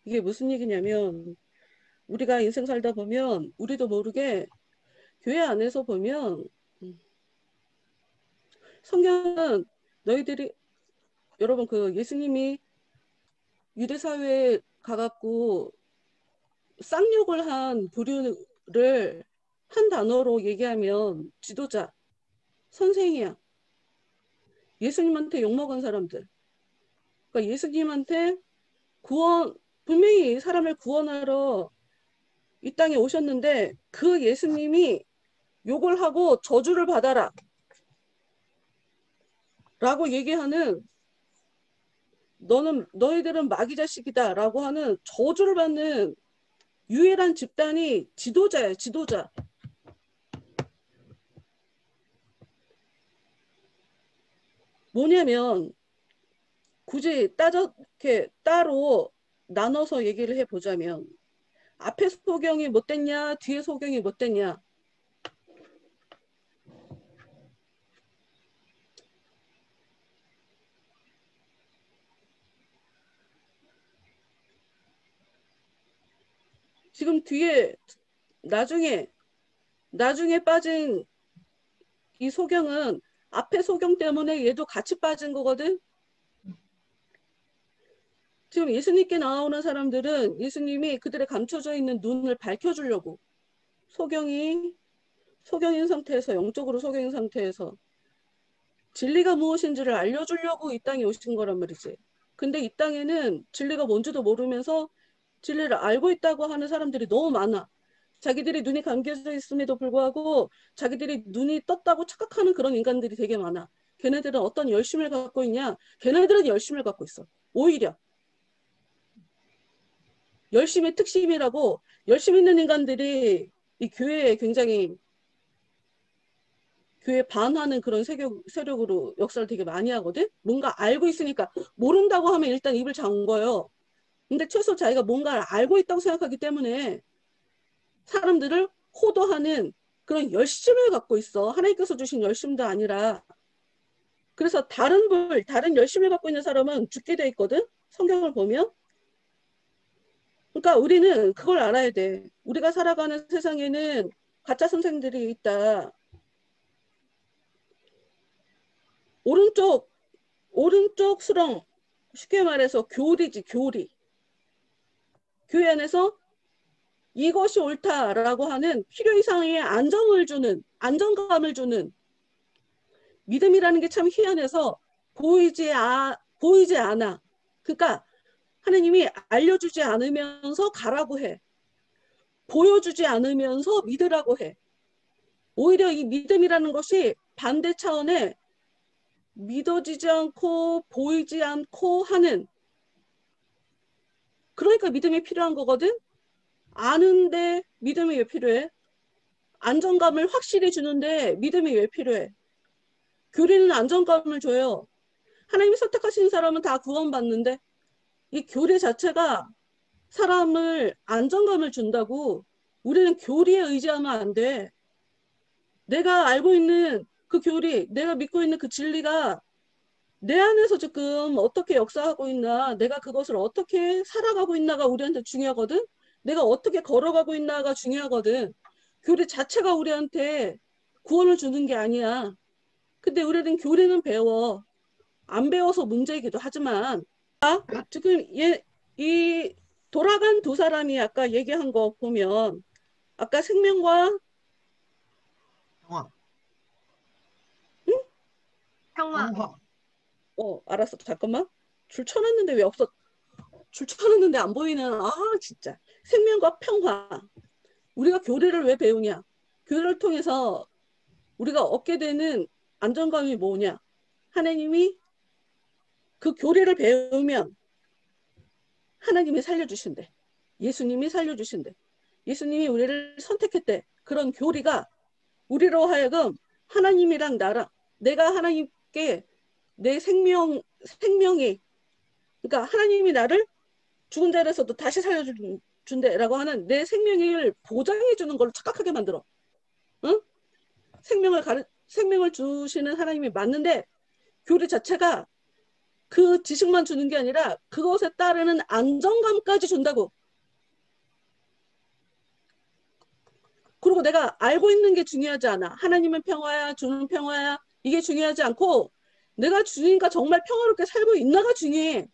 A: 이게 무슨 얘기냐면 우리가 인생 살다 보면 우리도 모르게 교회 안에서 보면 성경은 너희들이 여러분 그 예수님이 유대 사회에 가갖고 쌍욕을 한 부류를 한 단어로 얘기하면 지도자, 선생이야. 예수님한테 욕먹은 사람들. 그러니까 예수님한테 분명히 사람을 구원하러 이 땅에 오셨는데 그 예수님이 욕을 하고 저주를 받아라 라고 얘기하는 너희들은 마귀 자식이다 라고 하는 저주를 받는 유일한 집단이 지도자예요. 지도자. 뭐냐면 굳이 이렇게 따로 나눠서 얘기를 해보자면 앞에 소경이 못됐냐 뒤에 소경이 못됐냐. 지금 뒤에 나중에 빠진 이 소경은 앞에 소경 때문에 얘도 같이 빠진 거거든. 지금 예수님께 나오는 사람들은 예수님이 그들의 감춰져 있는 눈을 밝혀주려고 소경인 상태에서 영적으로 소경인 상태에서 진리가 무엇인지를 알려주려고 이 땅에 오신 거란 말이지. 근데 이 땅에는 진리가 뭔지도 모르면서 진리를 알고 있다고 하는 사람들이 너무 많아. 자기들이 눈이 감겨져 있음에도 불구하고 자기들이 눈이 떴다고 착각하는 그런 인간들이 되게 많아. 걔네들은 어떤 열심을 갖고 있냐? 걔네들은 열심을 갖고 있어. 오히려 열심의 특심이라고 열심 있는 인간들이 이 교회에 굉장히 교회 반하는 그런 세력으로 역사를 되게 많이 하거든. 뭔가 알고 있으니까 모른다고 하면 일단 입을 잠궈요. 근데 최소 자기가 뭔가를 알고 있다고 생각하기 때문에 사람들을 호도하는 그런 열심을 갖고 있어. 하나님께서 주신 열심도 아니라. 그래서 다른 열심을 갖고 있는 사람은 죽게 돼 있거든. 성경을 보면. 그러니까 우리는 그걸 알아야 돼. 우리가 살아가는 세상에는 가짜 선생들이 있다. 오른쪽 수렁, 쉽게 말해서 교리지, 교리. 교회 안에서 이것이 옳다라고 하는 필요 이상의 안정감을 주는 믿음이라는 게 참 희한해서 보이지 않아. 그러니까 하나님이 알려주지 않으면서 가라고 해. 보여주지 않으면서 믿으라고 해. 오히려 이 믿음이라는 것이 반대 차원에 믿어지지 않고 보이지 않고 하는, 그러니까 믿음이 필요한 거거든. 아는데 믿음이 왜 필요해? 안정감을 확실히 주는데 믿음이 왜 필요해? 교리는 안정감을 줘요. 하나님이 선택하신 사람은 다 구원받는데 이 교리 자체가 사람을 안정감을 준다고. 우리는 교리에 의지하면 안 돼. 내가 알고 있는 그 교리, 내가 믿고 있는 그 진리가 내 안에서 지금 어떻게 역사하고 있나, 내가 그것을 어떻게 살아가고 있나가 우리한테 중요하거든. 내가 어떻게 걸어가고 있나가 중요하거든. 교리 자체가 우리한테 구원을 주는 게 아니야. 근데 우리는 교리는 배워. 안 배워서 문제이기도 하지만 지금 이 돌아간 두 사람이 아까 얘기한 거 보면 아까 생명과
C: 평화.
E: 평화.
C: 평화.
A: 알았어. 잠깐만. 줄 쳐놨는데 왜 없어? 줄 쳐놨는데 안 보이는. 진짜. 생명과 평화. 우리가 교리를 왜 배우냐? 교리를 통해서 우리가 얻게 되는 안정감이 뭐냐? 하나님이 그 교리를 배우면 하나님이 살려주신대. 예수님이 살려주신대. 예수님이 우리를 선택했대. 그런 교리가 우리로 하여금 하나님이랑 나랑 내가 하나님께 내 생명이 그러니까 하나님이 나를 죽은 자리에서도 다시 살려준대라고 하는 내 생명을 보장해 주는 걸 착각하게 만들어. 응? 생명을 주시는 하나님이 맞는데 교리 자체가 그 지식만 주는 게 아니라 그것에 따르는 안정감까지 준다고. 그리고 내가 알고 있는 게 중요하지 않아. 하나님은 평화야, 주는 평화야. 이게 중요하지 않고 내가 주니까 정말 평화롭게 살고 있나가 중요해.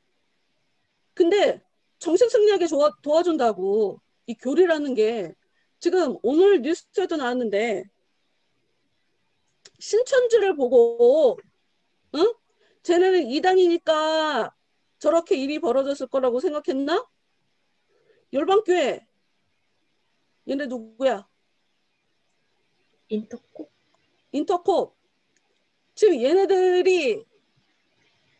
A: 근데 정신승리하게 도와준다고. 이 교리라는 게 지금 오늘 뉴스에도 나왔는데 신천지를 보고 응? 쟤네는 이단이니까 저렇게 일이 벌어졌을 거라고 생각했나? 열방교회 얘네 누구야? 인터콥. 지금 얘네들이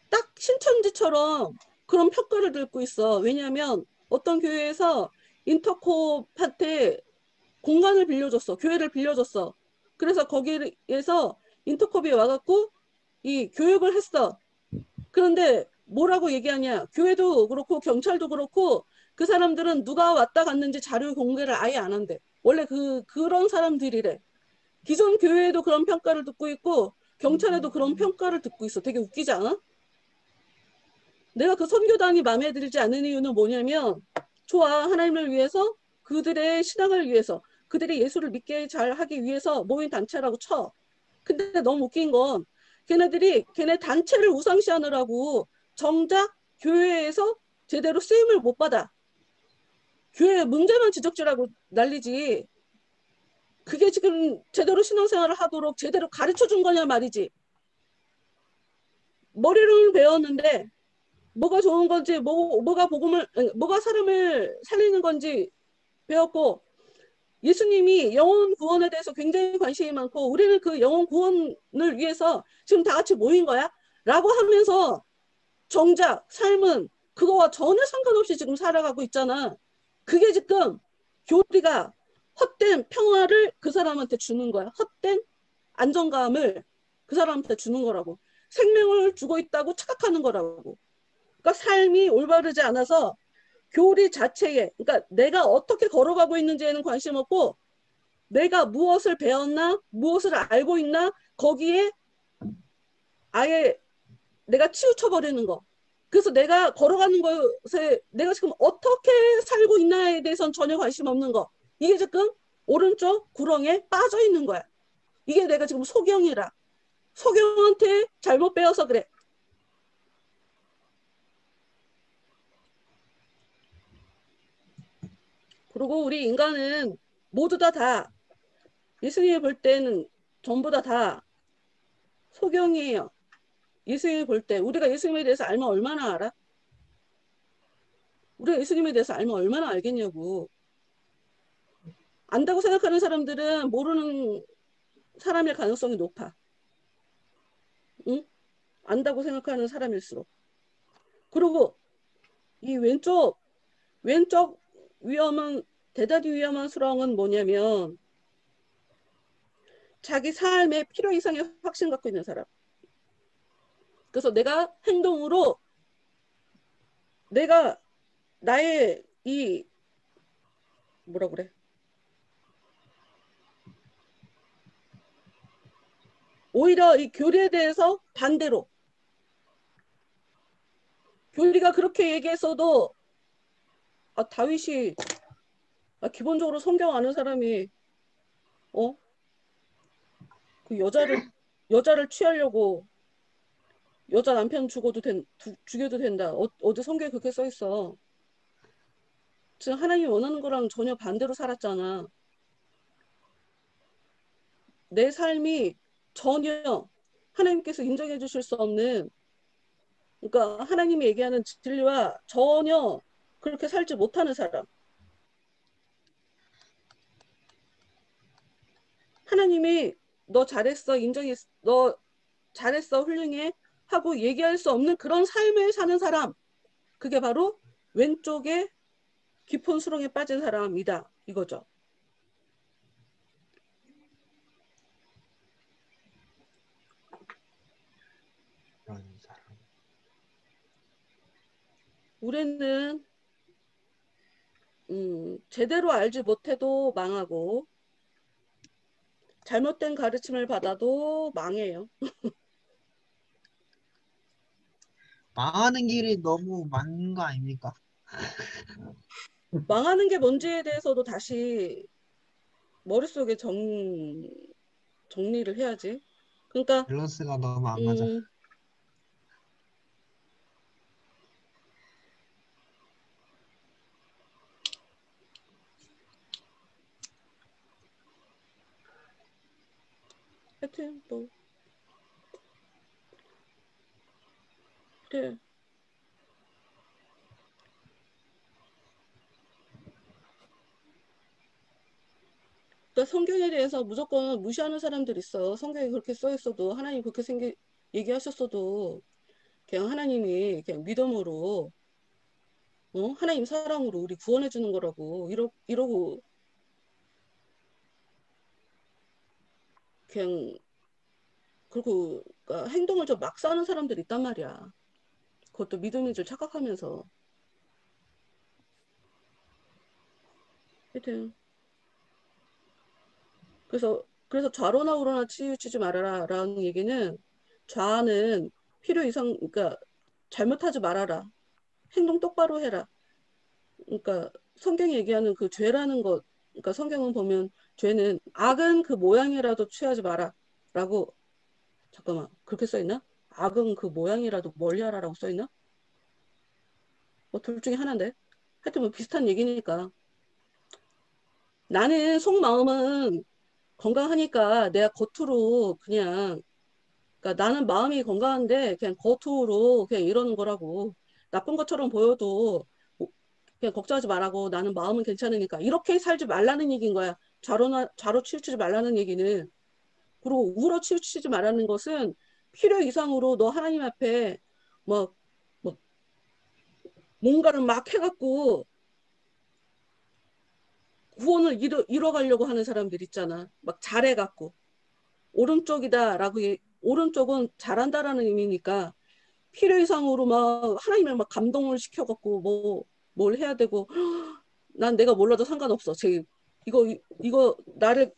A: 딱 신천지처럼 그런 평가를 듣고 있어. 왜냐하면 어떤 교회에서 인터콥한테 공간을 빌려줬어. 교회를 빌려줬어. 그래서 거기에서 인터콥이 와갖고 이 교육을 했어. 그런데 뭐라고 얘기하냐. 교회도 그렇고 경찰도 그렇고 그 사람들은 누가 왔다 갔는지 자료 공개를 아예 안 한대. 원래 그런 사람들이래. 기존 교회에도 그런 평가를 듣고 있고 경찰에도 그런 평가를 듣고 있어. 되게 웃기지 않아? 내가 그 선교단이 마음에 들지 않는 이유는 뭐냐면 좋아. 하나님을 위해서 그들의 신앙을 위해서 그들이 예수를 믿게 잘 하기 위해서 모인 단체라고 쳐. 근데 너무 웃긴 건 걔네 단체를 우상시하느라고 정작 교회에서 제대로 쓰임을 못 받아. 교회 문제만 지적질하고 난리지. 그게 지금 제대로 신앙생활을 하도록 제대로 가르쳐 준 거냐 말이지. 머리를 배웠는데 뭐가 좋은 건지 뭐가 사람을 살리는 건지 배웠고 예수님이 영혼 구원에 대해서 굉장히 관심이 많고 우리는 그 영혼 구원을 위해서 지금 다 같이 모인 거야? 라고 하면서 정작 삶은 그거와 전혀 상관없이 지금 살아가고 있잖아. 그게 지금 교리가 헛된 평화를 그 사람한테 주는 거야. 헛된 안정감을 그 사람한테 주는 거라고. 생명을 주고 있다고 착각하는 거라고. 그러니까 삶이 올바르지 않아서 교리 자체에 그러니까 내가 어떻게 걸어가고 있는지에는 관심 없고 내가 무엇을 배웠나 무엇을 알고 있나 거기에 아예 내가 치우쳐버리는 거. 그래서 내가 걸어가는 것에 내가 지금 어떻게 살고 있나에 대해서는 전혀 관심 없는 거. 이게 지금 오른쪽 구렁에 빠져 있는 거야. 이게 내가 지금 소경이라. 소경한테 잘못 배워서 그래. 그리고 우리 인간은 모두 다 예수님이 볼 때는 전부 다 소경이에요. 예수님이 볼 때 우리가 예수님에 대해서 알면 얼마나 알아? 우리가 예수님에 대해서 알면 얼마나 알겠냐고. 안다고 생각하는 사람들은 모르는 사람일 가능성이 높아. 응? 안다고 생각하는 사람일수록. 그리고 이 왼쪽 대단히 위험한 수렁은 뭐냐면 자기 삶에 필요 이상의 확신 갖고 있는 사람. 그래서 내가 행동으로 내가 나의 이 뭐라 그래? 오히려 이 교리에 대해서 반대로 교리가 그렇게 얘기했어도 다윗이 기본적으로 성경 아는 사람이 그 여자를 취하려고 여자 남편 죽여도 된다. 어디 성경에 그렇게 써 있어. 지금 하나님이 원하는 거랑 전혀 반대로 살았잖아. 내 삶이 전혀 하나님께서 인정해 주실 수 없는, 그러니까 하나님이 얘기하는 진리와 전혀 그렇게 살지 못하는 사람. 하나님이 너 잘했어, 너 잘했어, 훌륭해 하고 얘기할 수 없는 그런 삶을 사는 사람. 그게 바로 왼쪽에 깊은 수렁에 빠진 사람이다. 이거죠.
C: 그런 사람.
A: 우리는 제대로 알지 못해도 망하고 잘못된 가르침을 받아도 망해요.
C: 망하는 길이 너무 많은 거 아닙니까?
A: 망하는 게 뭔지에 대해서도 다시 머릿속에 정리를 해야지. 그러니까
C: 밸런스가 너무 안 맞아.
A: 음, 하여튼 뭐 그래. 그러니까 성경에 대해서 무조건 무시하는 사람들 있어. 성경에 그렇게 써 있어도 하나님 그렇게 얘기하셨어도 그냥 하나님이 그냥 믿음으로 하나님 사랑으로 우리 구원해 주는 거라고 이러고 그냥 그리고 그러니까 행동을 좀 막 사는 사람들이 있단 말이야. 그것도 믿음인 줄 착각하면서. 하여튼 그래서 좌로나 우로나 치우치지 말아라라는 얘기는 좌는 필요 이상 그러니까 잘못하지 말아라. 행동 똑바로 해라. 그러니까 성경이 얘기하는 그 죄라는 것, 그러니까 성경은 보면 죄는 악은 그 모양이라도 취하지 마라라고 잠깐만 그렇게 써 있나? 악은 그 모양이라도 멀리하라라고 써 있나? 뭐 둘 중에 하나인데. 하여튼 뭐 비슷한 얘기니까. 나는 속마음은 건강하니까 내가 겉으로 그냥 그러니까 나는 마음이 건강한데 그냥 겉으로 그냥 이러는 거라고. 나쁜 것처럼 보여도 그냥 걱정하지 말라고 나는 마음은 괜찮으니까 이렇게 살지 말라는 얘기인 거야. 좌로 치우치지 말라는 얘기는. 그리고 우로 치우치지 말라는 것은 필요 이상으로 너 하나님 앞에 뭐, 뭐 뭔가를 막 해갖고 구원을 이뤄가려고 하는 사람들 있잖아. 막 잘해갖고 오른쪽이다라고 오른쪽은 잘한다라는 의미니까 필요 이상으로 막 하나님을 막 감동을 시켜갖고 뭐 뭘 해야 되고 난 내가 몰라도 상관없어. 이거 나를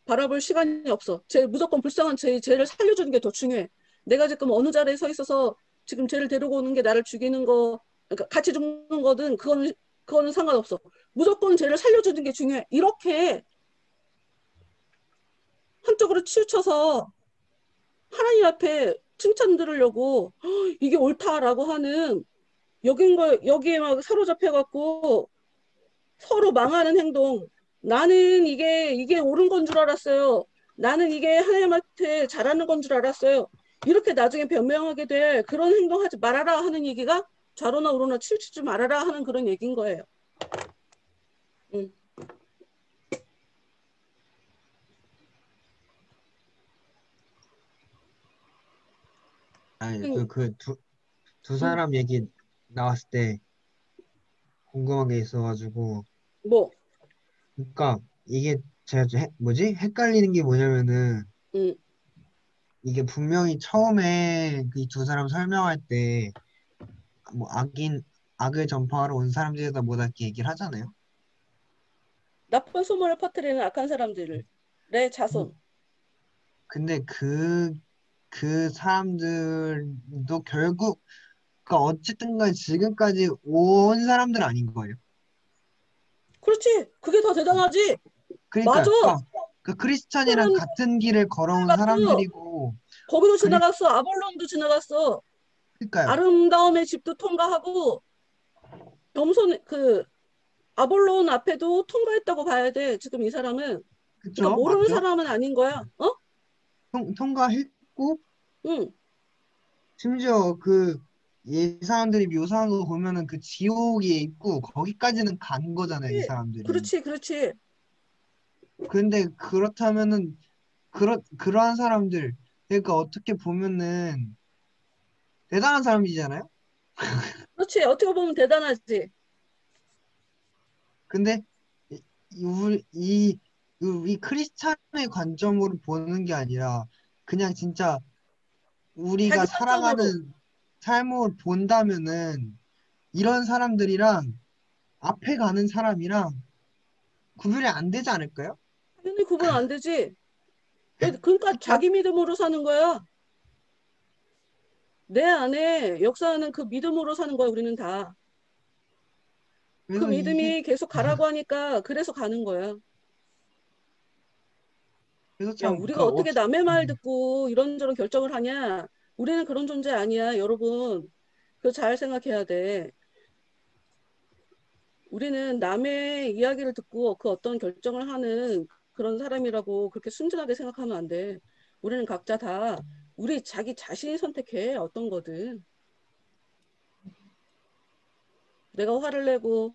A: 바라볼 시간이 없어. 무조건 불쌍한 쟤를 살려주는 게 더 중요해. 내가 지금 어느 자리에 서 있어서 지금 쟤를 데리고 오는 게 나를 죽이는 거, 그러니까 같이 죽는 거든 그거는 상관없어. 무조건 쟤를 살려주는 게 중요해. 이렇게 한쪽으로 치우쳐서 하나님 앞에 칭찬 들으려고 이게 옳다라고 하는 여기에 막 사로잡혀갖고 서로 망하는 행동. 나는 이게 옳은 건 줄 알았어요. 나는 이게 하나님한테 잘하는 건 줄 알았어요. 이렇게 나중에 변명하게 될 그런 행동하지 말아라 하는 얘기가 좌로나 우로나 치우치지 말아라 하는 그런 얘기인 거예요. 응.
C: 아니,
A: 응.
C: 두 사람 얘기 나왔을 때 궁금한 게 있어가지고,
A: 뭐,
C: 그러니까 이게 제가 헷갈리는 게 뭐냐면은,
A: 응.
C: 이게 분명히 처음에 이 두 사람 설명할 때, 뭐 악을 전파하러 온 사람들이다 뭐다 이렇게 얘기를 하잖아요.
A: 나쁜 소문을 퍼뜨리는 악한 사람들의 자손.
C: 근데 그 사람들도 결국, 그러니까 어쨌든 간 지금까지 온 사람들 아닌 거예요.
A: 그렇지. 그게 더 대단하지. 맞아.
C: 그 크리스찬이랑
A: 사람
C: 같은 길을 걸어온
A: 갔어.
C: 사람들이고,
A: 거기도
C: 그리,
A: 지나갔어. 아볼론도 지나갔어.
C: 그러니까요.
A: 아름다움의 집도 통과하고 겸손 아볼론 앞에도 통과했다고 봐야 돼. 지금 이 사람은. 그러니까
C: 그쵸?
A: 모르는
C: 맞죠?
A: 사람은 아닌 거야. 어?
C: 통과했고
A: 응.
C: 심지어 그 이 사람들이 묘사한 거 보면은 그 지옥에 있고 거기까지는 간 거잖아요, 이 사람들이.
A: 그렇지, 그렇지.
C: 근데 그렇다면은 그러한 사람들 그러니까 어떻게 보면은 대단한 사람이잖아요.
A: 그렇지. 어떻게 보면 대단하지.
C: 근데 우리 크리스찬의 관점으로 보는 게 아니라 그냥 진짜 우리가
A: 자기 관점으로.
C: 살아가는 삶을 본다면은 이런 사람들이랑 앞에 가는 사람이랑 구별이 안 되지 않을까요?
A: 당연히 구분 안 되지. 그러니까
C: 그쵸?
A: 자기 믿음으로 사는 거야. 내 안에 역사하는 그 믿음으로 사는 거야, 우리는 다. 그
C: 그래서 이게
A: 믿음이 계속 가라고 하니까 그래서 가는 거야.
C: 그래서
A: 야,
C: 참
A: 우리가 어떻게 남의 말
C: 음,
A: 듣고 이런저런 결정을 하냐? 우리는 그런 존재 아니야, 여러분. 그거 잘 생각해야 돼. 우리는 남의 이야기를 듣고 그 어떤 결정을 하는 그런 사람이라고 그렇게 순진하게 생각하면 안 돼. 우리는 각자 다 우리 자기 자신이 선택해, 어떤 거든. 내가 화를 내고,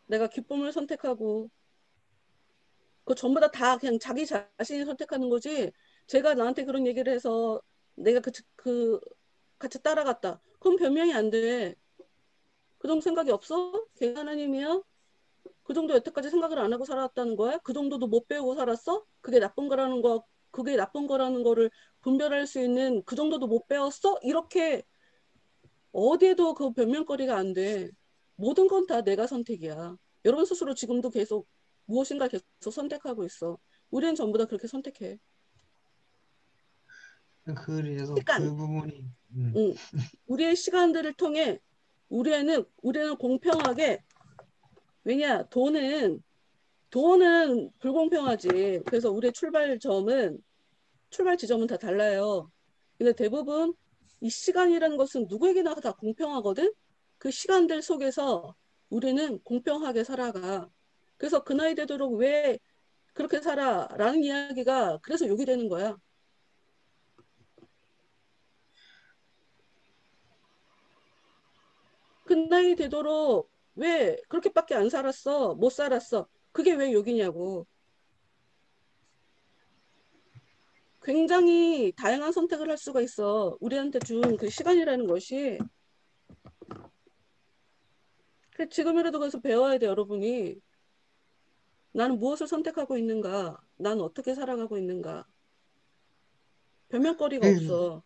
A: 내가 기쁨을 선택하고, 그거 전부 다 그냥 자기 자신이 선택하는 거지. 제가 나한테 그런 얘기를 해서 내가 같이 따라갔다. 그럼 변명이 안 돼. 그 정도 생각이 없어? 걔가 하나님이야? 그 정도 여태까지 생각을 안 하고 살았다는 거야? 그 정도도 못 배우고 살았어? 그게 나쁜 거라는 거를 분별할 수 있는 그 정도도 못 배웠어? 이렇게 어디에도 그 변명거리가 안 돼. 모든 건 다 내가 선택이야. 여러분 스스로 지금도 계속 무엇인가 계속 선택하고 있어. 우리는 전부 다 그렇게 선택해.
C: 그래서
A: 시간,
C: 그 부분이
A: 응. 우리의 시간들을 통해 우리는 공평하게, 왜냐, 돈은 불공평하지. 그래서 우리의 출발 지점은 다 달라요. 근데 대부분 이 시간이라는 것은 누구에게나 다 공평하거든? 그 시간들 속에서 우리는 공평하게 살아가. 그래서 그 나이 되도록 왜 그렇게 살아? 라는 이야기가 그래서 욕이 되는 거야. 그 나이 되도록 왜 그렇게밖에 안 살았어? 못 살았어? 그게 왜 욕이냐고. 굉장히 다양한 선택을 할 수가 있어. 우리한테 준 그 시간이라는 것이. 지금이라도 그래서 배워야 돼, 여러분이. 나는 무엇을 선택하고 있는가? 나는 어떻게 살아가고 있는가? 변명거리가
C: 그-
A: 없어.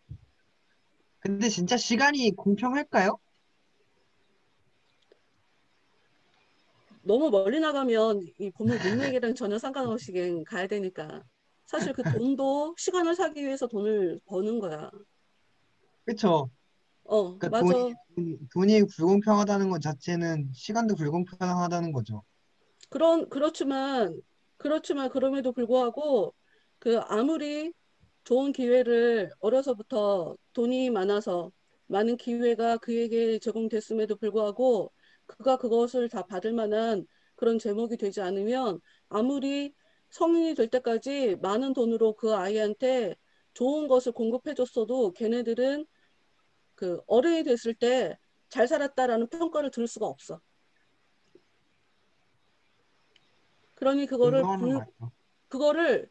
C: 근데 진짜 시간이 공평할까요?
A: 너무 멀리 나가면 이 본문 문맥이랑 전혀 상관없이 그냥 가야 되니까. 사실 그 돈도 시간을 사기 위해서 돈을 버는 거야.
C: 그쵸? 그러니까
A: 맞아.
C: 돈이 불공평하다는 것 자체는 시간도 불공평하다는 거죠.
A: 그렇지만 그럼에도 불구하고 그 아무리 좋은 기회를 어려서부터 돈이 많아서 많은 기회가 그에게 제공됐음에도 불구하고 그가 그것을 다 받을 만한 그런 제목이 되지 않으면 아무리 성인이 될 때까지 많은 돈으로 그 아이한테 좋은 것을 공급해줬어도 걔네들은 그 어른이 됐을 때 잘 살았다라는 평가를 들을 수가 없어. 그러니
C: 그거는 맞죠.
A: 그거를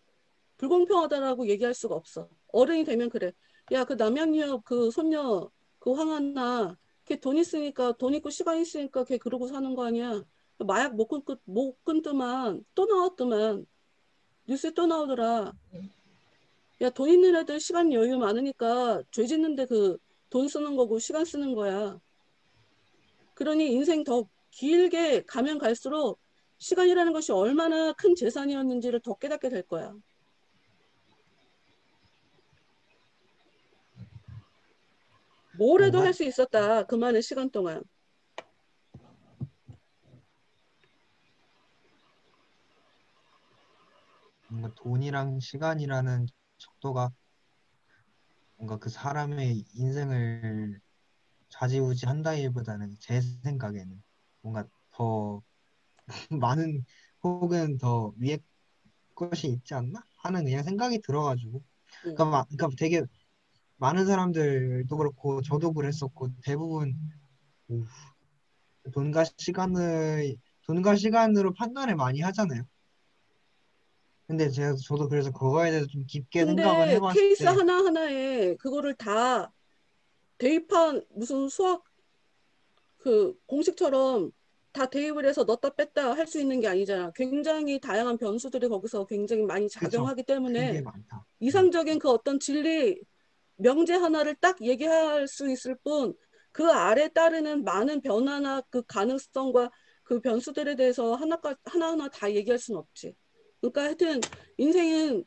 A: 불공평하다라고 얘기할 수가 없어. 어른이 되면 그래. 야, 그 남양유업 그 손녀 그 황한나 걔 돈 있으니까 돈 있고 시간 있으니까 걔 그러고 사는 거 아니야. 마약 못 끊더만 또 나왔더만 뉴스에 또 나오더라. 야, 돈 있는 애들 시간 여유 많으니까 죄 짓는데 그 돈 쓰는 거고 시간 쓰는 거야. 그러니 인생 더 길게 가면 갈수록 시간이라는 것이 얼마나 큰 재산이었는지를 더 깨닫게 될 거야. 뭘 해도
C: 뭔가
A: 할 수 있었다. 그 많은 시간 동안.
C: 뭔가 돈이랑 시간이라는 척도가 뭔가 그 사람의 인생을 좌지우지한다기보다는 제 생각에는 뭔가 더 많은 혹은 더 위에 것이 있지 않나 하는 그냥 생각이 들어가지고
A: 응.
C: 그러니까 되게 많은 사람들도 그렇고 저도 그랬었고 대부분 오, 돈과 시간으로 판단을 많이 하잖아요. 근데 저도 그래서 그거에 대해서 좀 깊게 생각을
A: 근데
C: 해봤을
A: 케이스
C: 때
A: 하나하나에 그거를 다 대입한 무슨 수학 그 공식처럼 다 대입을 해서 넣었다 뺐다 할 수 있는 게 아니잖아. 굉장히 다양한 변수들이 거기서 굉장히 많이
C: 그쵸.
A: 작용하기
C: 그게
A: 때문에
C: 많다.
A: 이상적인 그 어떤 진리 명제 하나를 딱 얘기할 수 있을 뿐 그 아래 따르는 많은 변화나 그 가능성과 그 변수들에 대해서 하나하나 다 얘기할 수는 없지. 그러니까 하여튼 인생은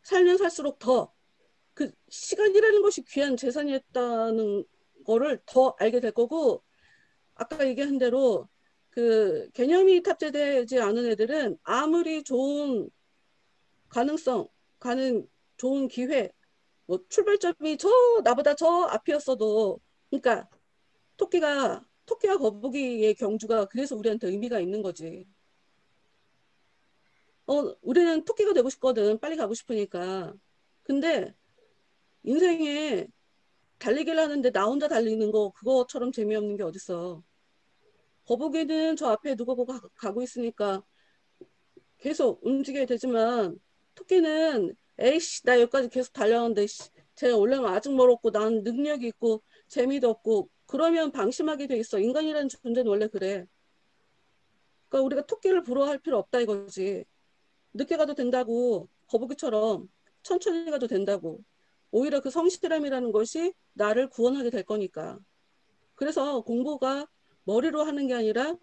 A: 살면 살수록 더 그 시간이라는 것이 귀한 재산이었다는 거를 더 알게 될 거고 아까 얘기한 대로 그 개념이 탑재되지 않은 애들은 아무리 좋은 가능성, 좋은 기회, 뭐 출발점이 나보다 저 앞이었어도 그러니까 토끼와 거북이의 경주가 그래서 우리한테 의미가 있는 거지. 우리는 토끼가 되고 싶거든. 빨리 가고 싶으니까. 근데 인생에 달리기를 하는데 나 혼자 달리는 거 그거처럼 재미없는 게 어딨어. 거북이는 저 앞에 누구 가고 있으니까 계속 움직여야 되지만 토끼는 에이씨 나 여기까지 계속 달려왔는데 쟤 원래는 아직 멀었고 난 능력이 있고 재미도 없고 그러면 방심하게 돼 있어. 인간이라는 존재는 원래 그래. 그러니까 우리가 토끼를 부러워할 필요 없다 이거지. 늦게 가도 된다고 거북이처럼 천천히 가도 된다고. 오히려 그 성실함이라는 것이 나를 구원하게 될 거니까. 그래서 공부가 머리로 하는 게 아니라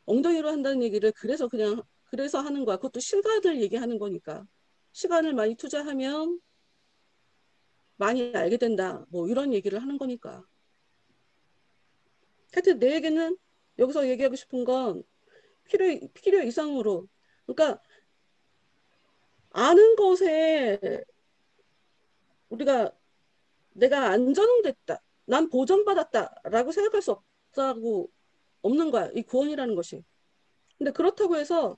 A: 엉덩이로 한다는 얘기를 그래서 하는 거야. 그것도 시간을 얘기하는 거니까. 시간을 많이 투자하면 많이 알게 된다. 뭐 이런 얘기를 하는 거니까. 하여튼 내 얘기는 여기서 얘기하고 싶은 건 필요 이상으로. 그러니까 아는 것에 우리가 내가 안전됐다. 난 보전받았다라고 생각할 수 없는 거야. 이 구원이라는 것이. 근데 그렇다고 해서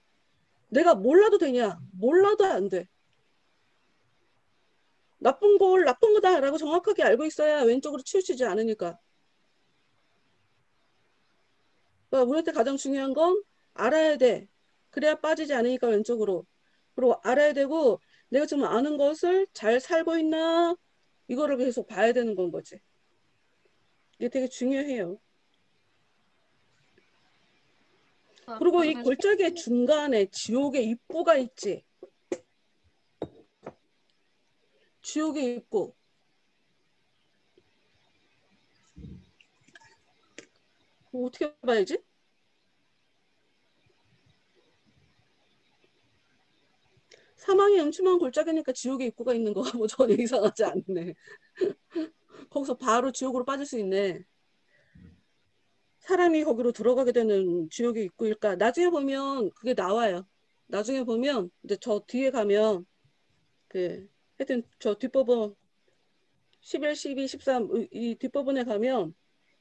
A: 내가 몰라도 되냐? 몰라도 안 돼. 나쁜 걸 나쁜 거다라고 정확하게 알고 있어야 왼쪽으로 치우치지 않으니까. 그러니까 우리한테 가장 중요한 건 알아야 돼. 그래야 빠지지 않으니까 왼쪽으로. 그리고 알아야 되고 내가 지금 아는 것을 잘 살고 있나 이거를 계속 봐야 되는 건 거지. 이게 되게 중요해요. 그리고 이 골짜기의 중간에 지옥의 입구가 있지. 지옥의 입구. 어떻게 봐야지? 사망이 음침한 골짜기니까 지옥의 입구가 있는 거가 뭐 전혀 이상하지 않네. 거기서 바로 지옥으로 빠질 수 있네. 사람이 거기로 들어가게 되는 지옥의 입구일까? 나중에 보면 그게 나와요. 나중에 보면 이제 저 뒤에 가면 하여튼 저 뒷부분 11, 12, 13 이 뒷부분에 가면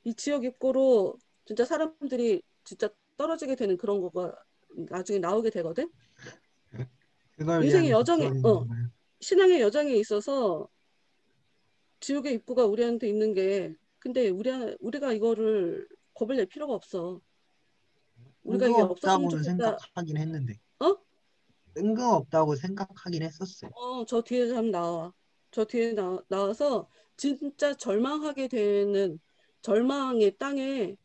A: 이 지옥 입구로 진짜 사람들이 진짜 떨어지게 되는 그런 거가 나중에 나오게 되거든.
C: 그걸
A: 인생의
C: 위한
A: 여정에
C: 국적인 건가요?
A: 신앙의 여정에 있어서 지옥의 입구가 우리한테 있는 게 근데 우리가 이거를 겁을 낼 필요가 없어. 우리가 이게 없었으면
C: 뜬금없다고는
A: 좋겠다.
C: 생각하긴 했는데
A: 어?
C: 뜬금없다고 생각하긴 했었어요.
A: 저 뒤에 참 나와. 저 뒤에 나와서 진짜 절망하게 되는 절망의 땅에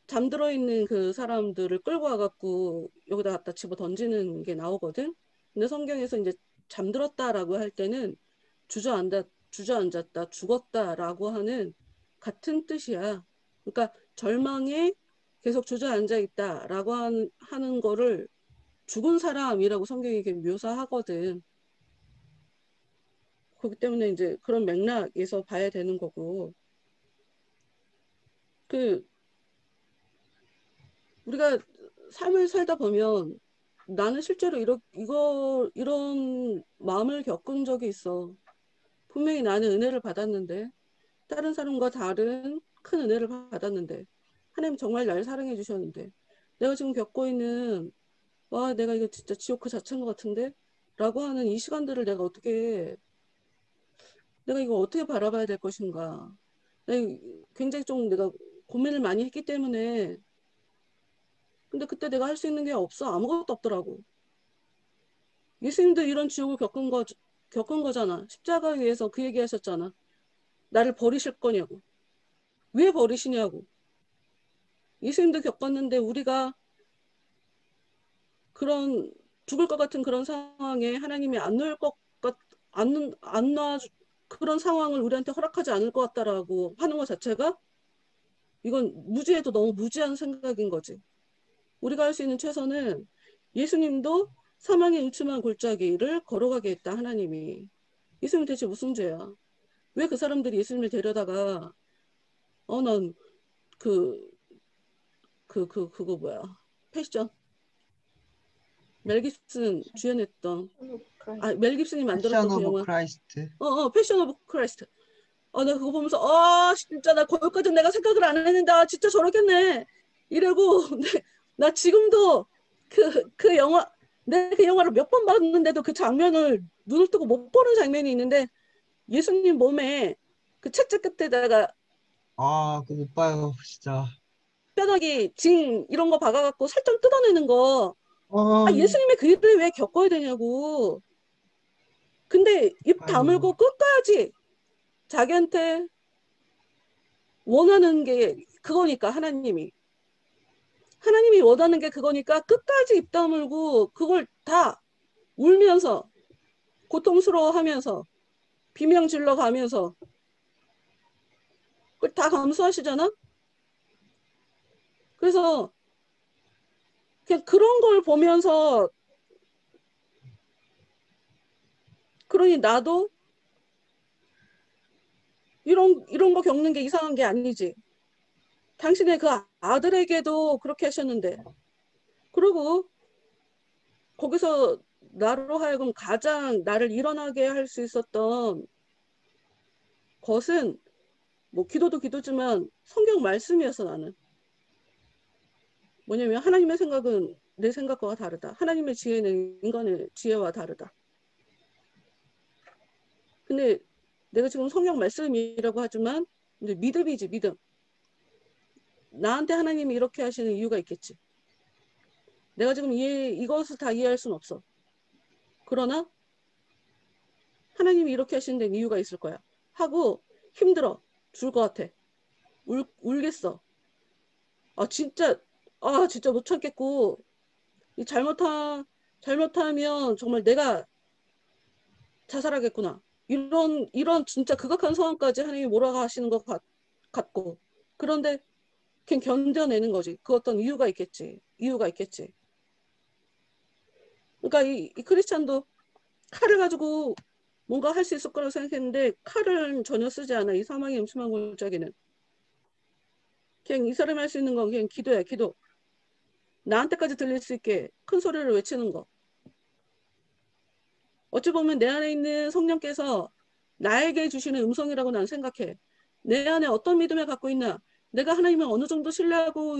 A: 잠들어 있는 그 사람들을 끌고 와갖고 여기다 갖다 집어 던지는 게 나오거든. 근데 성경에서 이제 잠들었다라고 할 때는 주저앉았다, 죽었다라고 하는 같은 뜻이야. 그러니까 절망에 계속 주저앉아 있다라고 하는 거를 죽은 사람이라고 성경이 이렇게 묘사하거든. 그렇기 때문에 이제 그런 맥락에서 봐야 되는 거고. 그 우리가 삶을 살다 보면 나는 실제로 이런 마음을 겪은 적이 있어. 분명히 나는 은혜를 받았는데 다른 사람과 다른 큰 은혜를 받았는데 하나님 정말 날 사랑해 주셨는데 내가 지금 겪고 있는 와 내가 이거 진짜 지옥 그 자체인 것 같은데 라고 하는 이 시간들을 내가 이거 어떻게 바라봐야 될 것인가. 내가 굉장히 좀 내가 고민을 많이 했기 때문에 근데 그때 내가 할 수 있는 게 없어. 아무것도 없더라고. 예수님도 이런 지옥을 겪은 거잖아. 십자가 위에서 그 얘기 하셨잖아. 나를 버리실 거냐고. 왜 버리시냐고. 예수님도 겪었는데 우리가 그런 죽을 것 같은 그런 상황에 하나님이 안 놓을 것 같, 안 놔, 그런 상황을 우리한테 허락하지 않을 것 같다라고 하는 것 자체가 이건 무지해도 너무 무지한 생각인 거지. 우리가 할 수 있는 최선은 예수님도 사망의 음침한 골짜기를 걸어가게 했다, 하나님이. 예수님 대체 무슨 죄야? 왜 그 사람들이 예수님을 데려다가, 난 그거 뭐야. 패션. 멜 깁슨 주연했던, 멜 깁슨이 만들었던
C: 패션
A: 그
C: 오브
A: 영화.
C: 크라이스트.
A: 패션 오브 크라이스트. 나 그거 보면서, 진짜 나 거기까지 내가 생각을 안 했는데, 진짜 저렇겠네. 이러고, 나 지금도 그 영화, 내가 그 영화를 몇 번 봤는데도 그 장면을 눈을 뜨고 못 보는 장면이 있는데, 예수님 몸에 그 채찍 끝에다가
C: 그거 못 봐요, 진짜.
A: 뼈다귀, 징, 이런 거 박아갖고 살점 뜯어내는 거.
C: 어,
A: 예수님의 그 일을 왜 겪어야 되냐고. 근데 입
C: 아유,
A: 다물고 끝까지 자기한테 원하는 게 그거니까 하나님이 원하는 게 그거니까 끝까지 입 다물고 그걸 다 울면서 고통스러워하면서 비명 질러 가면서 그걸 다 감수하시잖아. 그래서 그냥 그런 걸 보면서 그러니 나도 이런 거 겪는 게 이상한 게 아니지. 당신의 그 아들에게도 그렇게 하셨는데 그리고 거기서 나로 하여금 가장 나를 일어나게 할 수 있었던 것은 뭐 기도도 기도지만 성경 말씀이었어. 나는 뭐냐면 하나님의 생각은 내 생각과 다르다. 하나님의 지혜는 인간의 지혜와 다르다. 근데 내가 지금 성경 말씀이라고 하지만 이제 믿음이지. 믿음. 나한테 하나님이 이렇게 하시는 이유가 있겠지. 내가 지금 이것을 다 이해할 수는 없어. 그러나 하나님이 이렇게 하시는 데는 이유가 있을 거야. 하고 힘들어. 죽을 것 같아. 울겠어. 진짜 못 참겠고 잘못하면 정말 내가 자살하겠구나. 이런 진짜 극악한 상황까지 하나님이 몰아가시는 것 같고 그런데 그냥 견뎌내는 거지. 그 어떤 이유가 있겠지. 그러니까 이 크리스찬도 칼을 가지고 뭔가 할 수 있을 거라고 생각했는데 칼은 전혀 쓰지 않아. 이 사망의 음침한 골짜기는. 그냥 이 사람이 할 수 있는 건 그냥 기도야. 기도. 나한테까지 들릴 수 있게 큰 소리를 외치는 거. 어찌 보면 내 안에 있는 성령께서 나에게 주시는 음성이라고 나는 생각해. 내 안에 어떤 믿음을 갖고 있나, 내가 하나님을 어느 정도 신뢰하고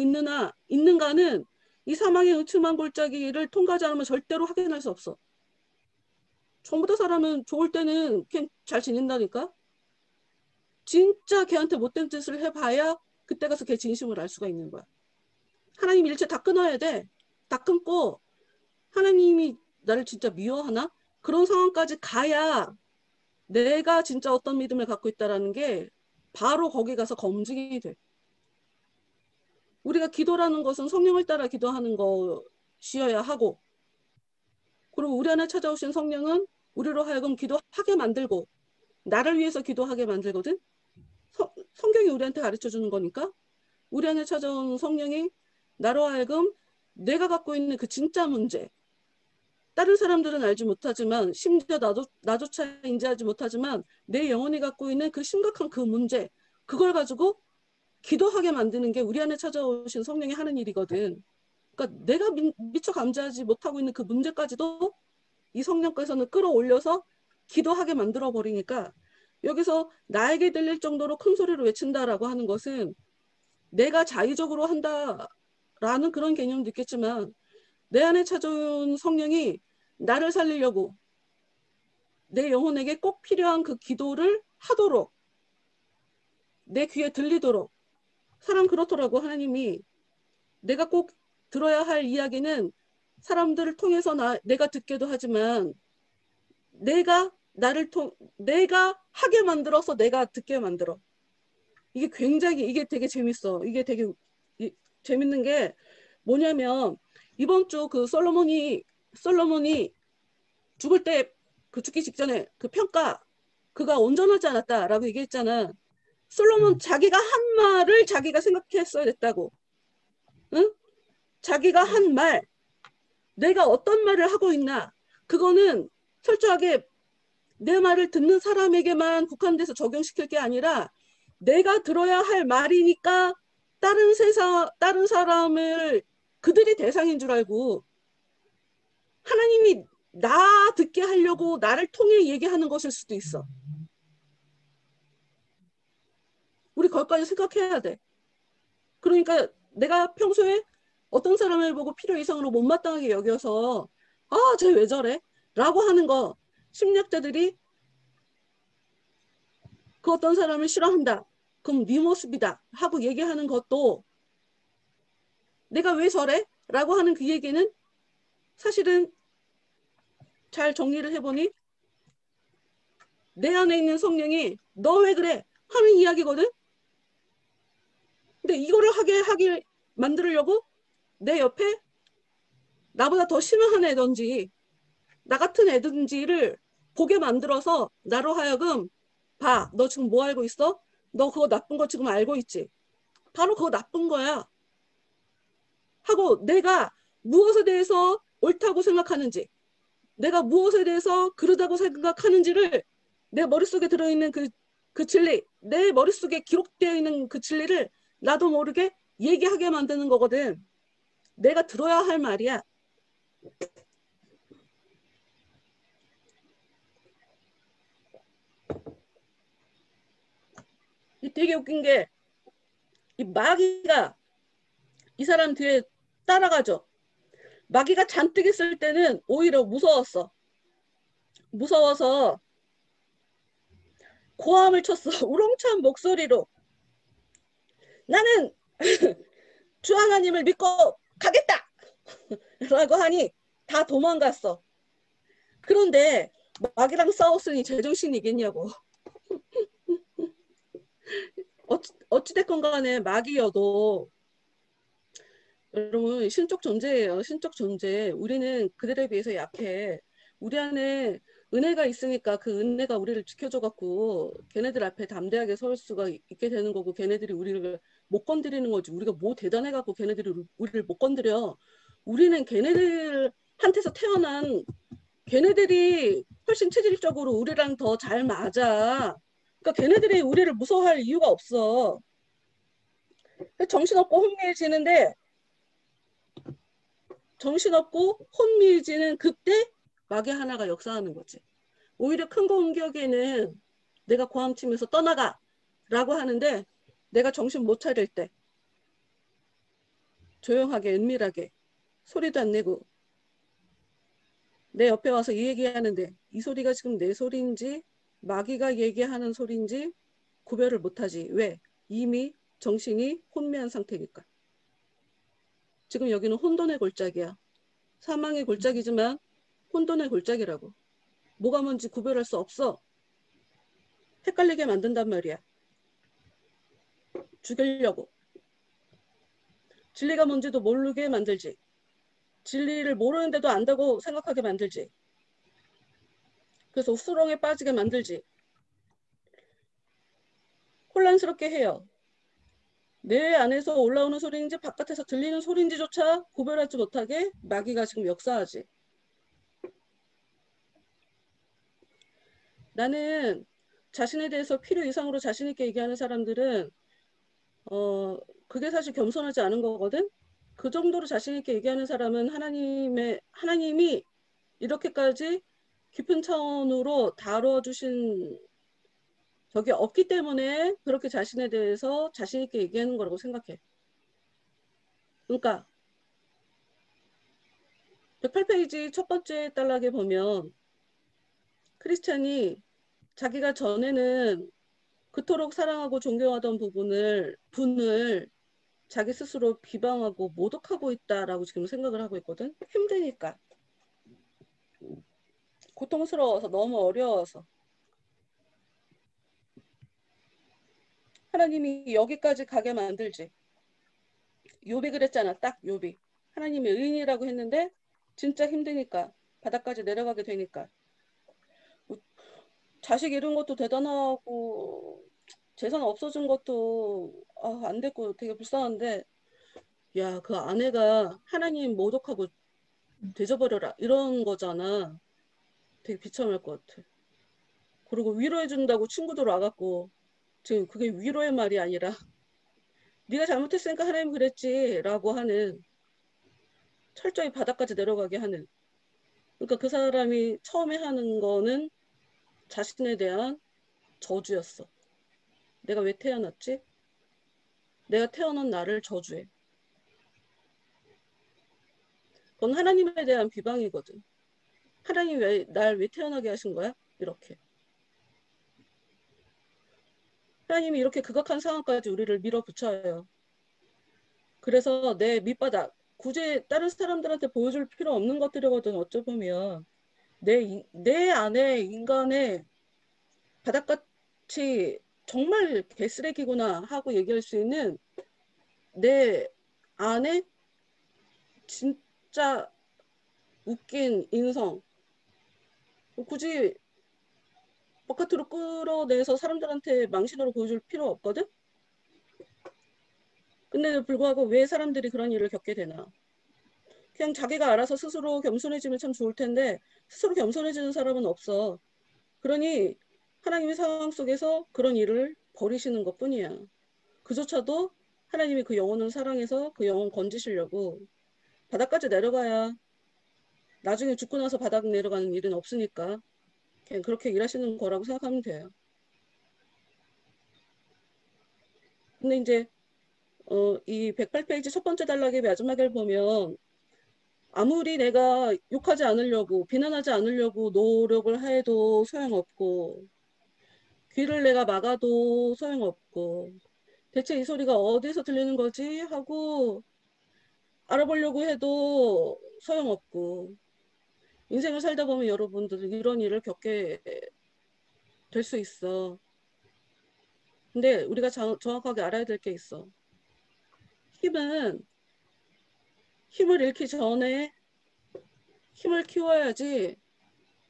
A: 있는가는 이 사망의 음침한 골짜기를 통과하지 않으면 절대로 확인할 수 없어. 전부 다 사람은 좋을 때는 그냥 잘 지낸다니까. 진짜 걔한테 못된 짓을 해봐야 그때 가서 걔 진심을 알 수가 있는 거야. 하나님 일체 다 끊어야 돼. 다 끊고 하나님이 나를 진짜 미워하나? 그런 상황까지 가야 내가 진짜 어떤 믿음을 갖고 있다라는 게 바로 거기 가서 검증이 돼. 우리가 기도라는 것은 성령을 따라 기도하는 것이어야 하고 그리고 우리 안에 찾아오신 성령은 우리로 하여금 기도하게 만들고 나를 위해서 기도하게 만들거든. 성경이 우리한테 가르쳐주는 거니까 우리 안에 찾아온 성령이 나로 하여금 내가 갖고 있는 그 진짜 문제 다른 사람들은 알지 못하지만 심지어 나조차 인지하지 못하지만 내 영혼이 갖고 있는 그 심각한 그 문제 그걸 가지고 기도하게 만드는 게 우리 안에 찾아오신 성령이 하는 일이거든. 그러니까 내가 미처 감지하지 못하고 있는 그 문제까지도 이 성령께서는 끌어올려서 기도하게 만들어 버리니까 여기서 나에게 들릴 정도로 큰 소리로 외친다라고 하는 것은 내가 자의적으로 한다라는 그런 개념도 있겠지만 내 안에 찾아온 성령이 나를 살리려고 내 영혼에게 꼭 필요한 그 기도를 하도록 내 귀에 들리도록 사람 그렇더라고. 하나님이 내가 꼭 들어야 할 이야기는 사람들을 통해서 내가 듣게도 하지만 내가 하게 만들어서 내가 듣게 만들어. 이게 굉장히 이게 되게 재밌어. 이게 되게 재밌는 게 뭐냐면 이번 주 그 솔로몬이 죽을 때 그 죽기 직전에 그 평가 그가 온전하지 않았다라고 얘기했잖아. 솔로몬 자기가 한 말을 자기가 생각했어야 됐다고. 응? 자기가 한 말, 내가 어떤 말을 하고 있나, 그거는 철저하게 내 말을 듣는 사람에게만 국한돼서 적용시킬 게 아니라 내가 들어야 할 말이니까 다른 사람을 그들이 대상인 줄 알고 하나님이 나 듣게 하려고 나를 통해 얘기하는 것일 수도 있어. 우리 거기까지 생각해야 돼. 그러니까 내가 평소에 어떤 사람을 보고 필요 이상으로 못마땅하게 여겨서 아, 쟤 왜 저래? 라고 하는 거 심리학자들이 그 어떤 사람을 싫어한다. 그럼 네 모습이다. 하고 얘기하는 것도 내가 왜 저래? 라고 하는 그 얘기는 사실은 잘 정리를 해보니 내 안에 있는 성령이 너 왜 그래? 하는 이야기거든. 근데 이거를 하게 만들려고 내 옆에 나보다 더 심한 애든지 나 같은 애든지를 보게 만들어서 나로 하여금 봐, 너 지금 뭐 알고 있어? 너 그거 나쁜 거 지금 알고 있지? 바로 그거 나쁜 거야. 하고 내가 무엇에 대해서 옳다고 생각하는지 내가 무엇에 대해서 그러다고 생각하는지를 내 머릿속에 들어있는 그 진리, 내 머릿속에 기록되어 있는 그 진리를 나도 모르게 얘기하게 만드는 거거든. 내가 들어야 할 말이야. 되게 웃긴 게 이 마귀가 이 사람 뒤에 따라가죠. 마귀가 잔뜩 있을 때는 오히려 무서웠어. 무서워서 고함을 쳤어. 우렁찬 목소리로. 나는 주 하나님을 믿고 가겠다! 라고 하니 다 도망갔어. 그런데 마귀랑 싸웠으니 제정신이겠냐고. 어찌됐건 간에 마귀여도 여러분 신적 존재예요. 신적 존재. 우리는 그들에 비해서 약해. 우리 안에 은혜가 있으니까 그 은혜가 우리를 지켜줘갖고 걔네들 앞에 담대하게 설 수가 있게 되는 거고 걔네들이 우리를 못 건드리는 거지. 우리가 뭐 대단해갖고 걔네들이 우리를 못 건드려. 우리는 걔네들한테서 태어난 걔네들이 훨씬 체질적으로 우리랑 더 잘 맞아. 그러니까 걔네들이 우리를 무서워할 이유가 없어. 정신없고 혼미해지는 그때 마귀 하나가 역사하는 거지. 오히려 큰 공격에는 내가 고함치면서 떠나가 라고 하는데 내가 정신 못 차릴 때 조용하게 은밀하게 소리도 안 내고 내 옆에 와서 이 얘기하는데 이 소리가 지금 내 소리인지 마귀가 얘기하는 소리인지 구별을 못하지. 왜? 이미 정신이 혼미한 상태니까. 지금 여기는 혼돈의 골짜기야. 사망의 골짜기지만 혼돈의 골짜기라고. 뭐가 뭔지 구별할 수 없어. 헷갈리게 만든단 말이야. 죽이려고. 진리가 뭔지도 모르게 만들지. 진리를 모르는데도 안다고 생각하게 만들지. 그래서 수렁에 빠지게 만들지. 혼란스럽게 해요. 내 안에서 올라오는 소리인지 바깥에서 들리는 소리인지조차 구별하지 못하게 마귀가 지금 역사하지. 나는 자신에 대해서 필요 이상으로 자신 있게 얘기하는 사람들은 그게 사실 겸손하지 않은 거거든. 그 정도로 자신 있게 얘기하는 사람은 하나님이 이렇게까지 깊은 차원으로 다뤄주신 저게 없기 때문에 그렇게 자신에 대해서 자신 있게 얘기하는 거라고 생각해. 그러니까 108페이지 첫 번째 단락에 보면 크리스찬이 자기가 전에는 그토록 사랑하고 존경하던 분을 자기 스스로 비방하고 모독하고 있다라고 지금 생각을 하고 있거든. 힘드니까. 고통스러워서 너무 어려워서. 하나님이 여기까지 가게 만들지. 욥이 그랬잖아. 딱 욥이. 하나님이 의인이라고 했는데 진짜 힘드니까 바닥까지 내려가게 되니까. 자식 잃은 것도 대단하고 재산 없어진 것도 안 됐고 되게 불쌍한데 야, 그 아내가 하나님 모독하고 되져버려라 이런 거잖아. 되게 비참할 것 같아. 그리고 위로해준다고 친구들 와갖고 지금 그게 위로의 말이 아니라 네가 잘못했으니까 하나님 그랬지 라고 하는 철저히 바닥까지 내려가게 하는. 그러니까 그 사람이 처음에 하는 거는 자신에 대한 저주였어. 내가 왜 태어났지? 내가 태어난 나를 저주해. 그건 하나님에 대한 비방이거든. 하나님 날 왜 태어나게 하신 거야? 이렇게. 하나님이 이렇게 극악한 상황까지 우리를 밀어붙여요. 그래서 내 밑바닥, 굳이 다른 사람들한테 보여줄 필요 없는 것들이거든. 어쩌보면 내 안에 인간의 바닥같이 정말 개쓰레기구나 하고 얘기할 수 있는 내 안에 진짜 웃긴 인성. 굳이 바깥으로 끌어내서 사람들한테 망신으로 보여줄 필요 없거든? 근데 불구하고 왜 사람들이 그런 일을 겪게 되나? 그냥 자기가 알아서 스스로 겸손해지면 참 좋을 텐데 스스로 겸손해지는 사람은 없어. 그러니 하나님의 상황 속에서 그런 일을 버리시는 것뿐이야. 그조차도 하나님이 그 영혼을 사랑해서 그 영혼 건지시려고 바닥까지 내려가야 나중에 죽고 나서 바닥 내려가는 일은 없으니까 그냥 그렇게 일하시는 거라고 생각하면 돼요. 근데 이제 이 108페이지 첫 번째 단락의 마지막을 보면 아무리 내가 욕하지 않으려고 비난하지 않으려고 노력을 해도 소용없고 귀를 내가 막아도 소용없고 대체 이 소리가 어디서 들리는 거지 하고 알아보려고 해도 소용없고 인생을 살다 보면 여러분들 이런 일을 겪게 될 수 있어. 근데 우리가 정확하게 알아야 될 게 있어. 힘을 잃기 전에 힘을 키워야지.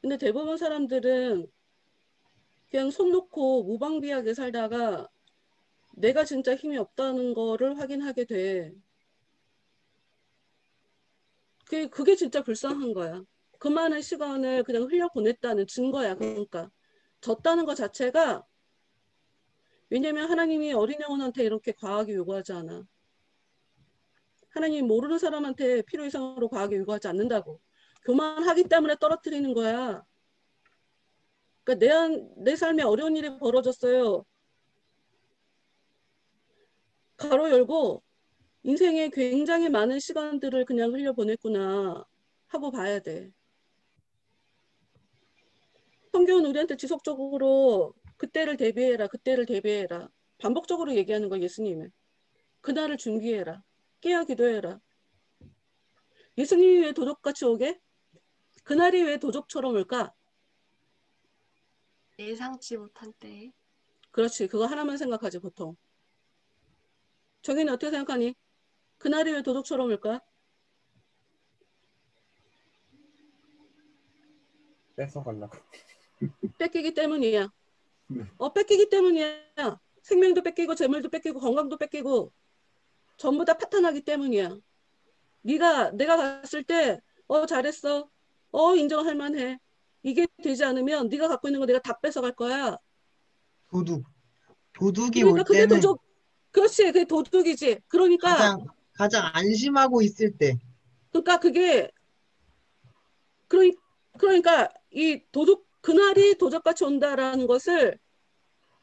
A: 근데 대부분 사람들은 그냥 손 놓고 무방비하게 살다가 내가 진짜 힘이 없다는 거를 확인하게 돼. 그게 진짜 불쌍한 거야. 그 많은 시간을 그냥 흘려보냈다는 증거야. 그러니까 졌다는 것 자체가 왜냐면 하나님이 어린 영혼한테 이렇게 과하게 요구하지 않아. 하나님이 모르는 사람한테 필요 이상으로 과하게 요구하지 않는다고. 교만하기 때문에 떨어뜨리는 거야. 그러니까 내 삶에 어려운 일이 벌어졌어요. 가로 열고 인생에 굉장히 많은 시간들을 그냥 흘려보냈구나 하고 봐야 돼. 성경은 우리한테 지속적으로 그때를 대비해라, 그때를 대비해라. 반복적으로 얘기하는 거 예수님은. 그날을 준비해라. 깨어 기도해라. 예수님이 왜 도적같이 오게? 그날이 왜 도적처럼 올까?
E: 예상치 못한 때.
A: 그렇지. 그거 하나만 생각하지 보통. 정인이 어떻게 생각하니? 그날이 왜 도적처럼 올까?
B: 뺏어가려고.
A: 뺏기기 때문이야.
B: 네.
A: 뺏기기 때문이야. 생명도 뺏기고 재물도 뺏기고 건강도 뺏기고 전부 다 파탄하기 때문이야. 내가 갔을 때 잘했어. 인정할 만해. 이게 되지 않으면 네가 갖고 있는 거 내가 다 뺏어갈 거야.
C: 도둑이
A: 그러니까
C: 올
A: 그게
C: 때는
A: 그렇지. 그게 도둑이지. 그러니까
C: 가장 안심하고 있을 때.
A: 그러니까 그게 그러니까 이 그날이 도적같이 온다라는 것을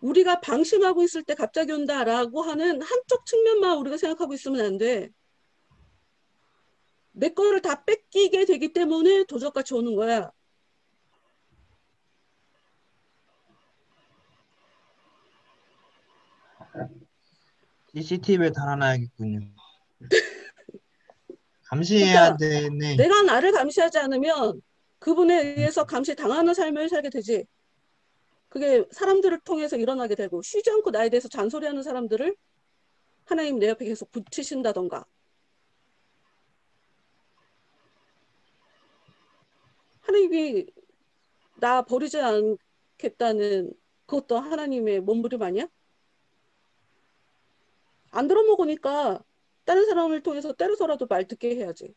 A: 우리가 방심하고 있을 때 갑자기 온다라고 하는 한쪽 측면만 우리가 생각하고 있으면 안 돼. 내 거를 다 뺏기게 되기 때문에 도적같이 오는 거야.
C: CCTV에 달아놔야겠군요. 감시해야
A: 그러니까
C: 되네.
A: 내가 나를 감시하지 않으면 그분에 의해서 감시당하는 삶을 살게 되지. 그게 사람들을 통해서 일어나게 되고 쉬지 않고 나에 대해서 잔소리하는 사람들을 하나님 내 옆에 계속 붙이신다던가 하나님이 나 버리지 않겠다는 그것도 하나님의 몸부림 아니야? 안 들어먹으니까 다른 사람을 통해서 때려서라도 말 듣게 해야지.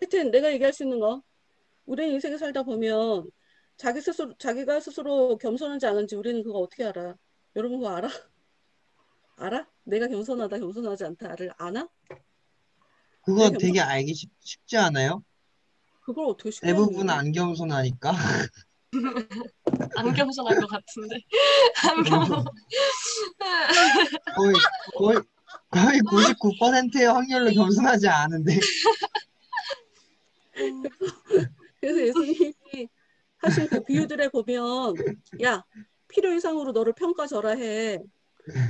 A: 하여튼 내가 얘기할 수 있는 거 우리 인생에 살다 보면 자기가 스스로 겸손한지 아닌지 우리는 그거 어떻게 알아? 여러분 그거 알아? 알아? 내가 겸손하다 겸손하지 않다를 아나?
C: 그거
A: 내가
C: 되게 알기 쉽지 않아요?
A: 그걸 어떻게 쉽게
C: 대부분
A: 하니?
C: 안 겸손하니까.
E: 안 겸손한 것 같은데. 안 겸손.
C: 거의, 거의, 거의 99%의 확률로 겸손하지 않은데.
A: 그래서 예수님이 하신 그 비유들에 보면 야 필요 이상으로 너를 평가절하해.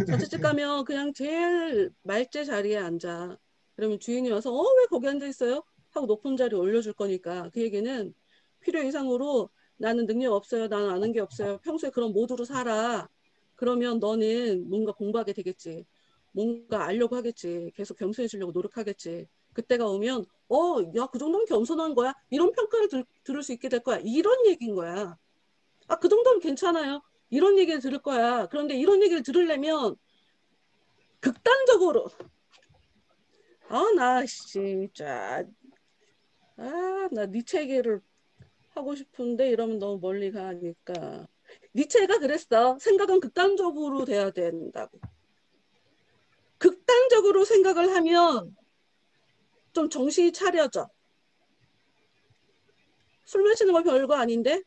A: 자취집 가면 그냥 제일 말제 자리에 앉아. 그러면 주인이 와서 왜 거기 앉아 있어요? 하고 높은 자리 올려줄 거니까 그 얘기는 필요 이상으로 나는 능력 없어요. 나는 아는 게 없어요. 평소에 그런 모드로 살아. 그러면 너는 뭔가 공부하게 되겠지. 뭔가 알려고 하겠지. 계속 겸손해지려고 노력하겠지. 그때가 오면 야, 그 정도면 겸손한 거야. 이런 평가를 들을 수 있게 될 거야. 이런 얘기인 거야. 아, 그 정도면 괜찮아요. 이런 얘기를 들을 거야. 그런데 이런 얘기를 들으려면 극단적으로 나 진짜 나 니체 얘기를 하고 싶은데 이러면 너무 멀리 가니까 니체가 그랬어. 생각은 극단적으로 돼야 된다고. 극단적으로 생각을 하면 좀 정신이 차려져. 술 마시는 거 별거 아닌데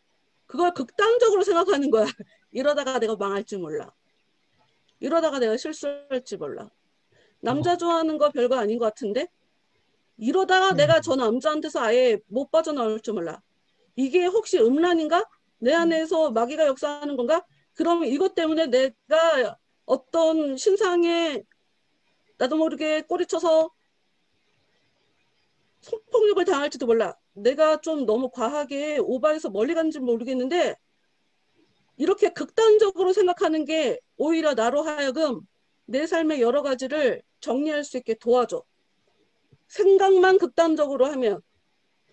A: 그걸 극단적으로 생각하는 거야. 이러다가 내가 망할지 몰라. 이러다가 내가 실수할지 몰라. 남자 좋아하는 거 별거 아닌 것 같은데 이러다가 내가 저 남자한테서 아예 못 빠져나올 줄 몰라. 이게 혹시 음란인가? 내 안에서 마귀가 역사하는 건가? 그러면 이것 때문에 내가 어떤 신상에 나도 모르게 꼬리쳐서 성폭력을 당할지도 몰라. 내가 좀 너무 과하게 오바해서 멀리 간지 모르겠는데 이렇게 극단적으로 생각하는 게 오히려 나로 하여금 내 삶의 여러 가지를 정리할 수 있게 도와줘. 생각만 극단적으로 하면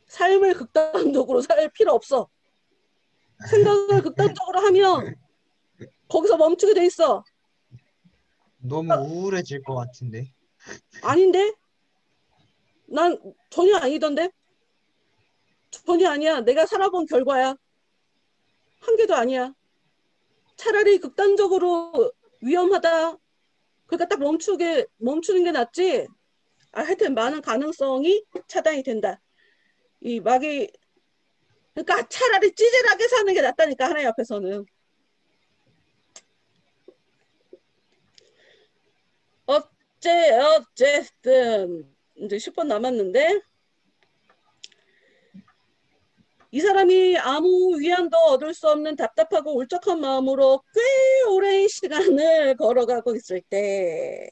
A: 삶을 극단적으로 살 필요 없어. 생각을 극단적으로 하면 거기서 멈추게 돼 있어.
C: 너무 우울해질 것 같은데.
A: 아닌데? 난 전혀 아니던데? 전혀 아니야. 내가 살아본 결과야. 한 개도 아니야. 차라리 극단적으로 위험하다. 그러니까 딱 멈추는 게 낫지. 하여튼 많은 가능성이 차단이 된다. 이 마귀 그러니까 차라리 찌질하게 사는 게 낫다니까 하나님 앞에서는. 어쨌든 이제 10분 남았는데 이 사람이 아무 위안도 얻을 수 없는 답답하고 울적한 마음으로 꽤 오랜 시간을 걸어가고 있을 때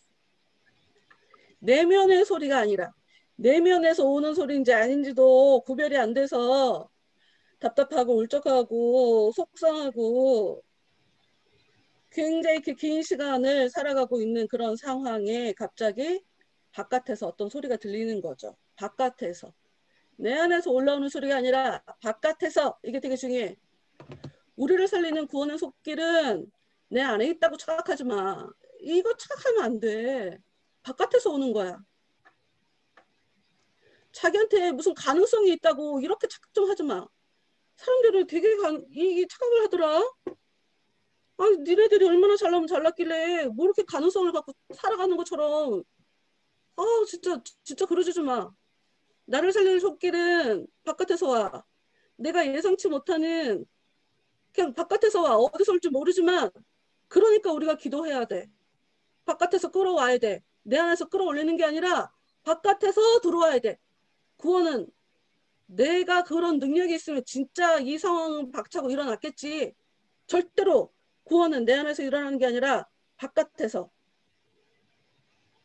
A: 내면의 소리가 아니라 내면에서 오는 소리인지 아닌지도 구별이 안 돼서 답답하고 울적하고 속상하고 굉장히 긴 시간을 살아가고 있는 그런 상황에 갑자기 바깥에서 어떤 소리가 들리는 거죠. 바깥에서. 내 안에서 올라오는 소리가 아니라 바깥에서. 이게 되게 중요해. 우리를 살리는 구원의 손길은 내 안에 있다고 착각하지 마. 이거 착각하면 안 돼. 바깥에서 오는 거야. 자기한테 무슨 가능성이 있다고 이렇게 착각 좀 하지 마. 사람들은 되게 이 착각을 하더라. 아니, 니네들이 얼마나 잘나면 잘났길래 뭐 이렇게 가능성을 갖고 살아가는 것처럼 진짜 그러지 마. 나를 살리는 손길은 바깥에서 와. 내가 예상치 못하는 그냥 바깥에서 와. 어디서 올지 모르지만 그러니까 우리가 기도해야 돼. 바깥에서 끌어와야 돼. 내 안에서 끌어올리는 게 아니라 바깥에서 들어와야 돼. 구원은 내가 그런 능력이 있으면 진짜 이 상황은 박차고 일어났겠지. 절대로 구원은 내 안에서 일어나는 게 아니라 바깥에서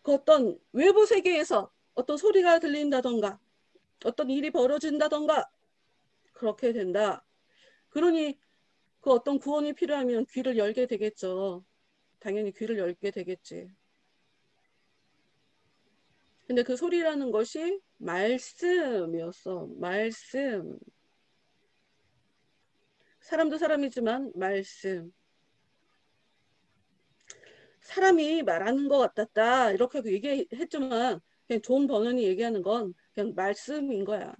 A: 그 어떤 외부 세계에서 어떤 소리가 들린다던가 어떤 일이 벌어진다던가 그렇게 된다. 그러니 그 어떤 구원이 필요하면 귀를 열게 되겠죠. 당연히 귀를 열게 되겠지. 근데 그 소리라는 것이 말씀이었어. 말씀. 사람도 사람이지만 말씀. 사람이 말하는 것 같았다. 이렇게 얘기했지만 그냥 존 버넌이 얘기하는 건 그냥 말씀인 거야.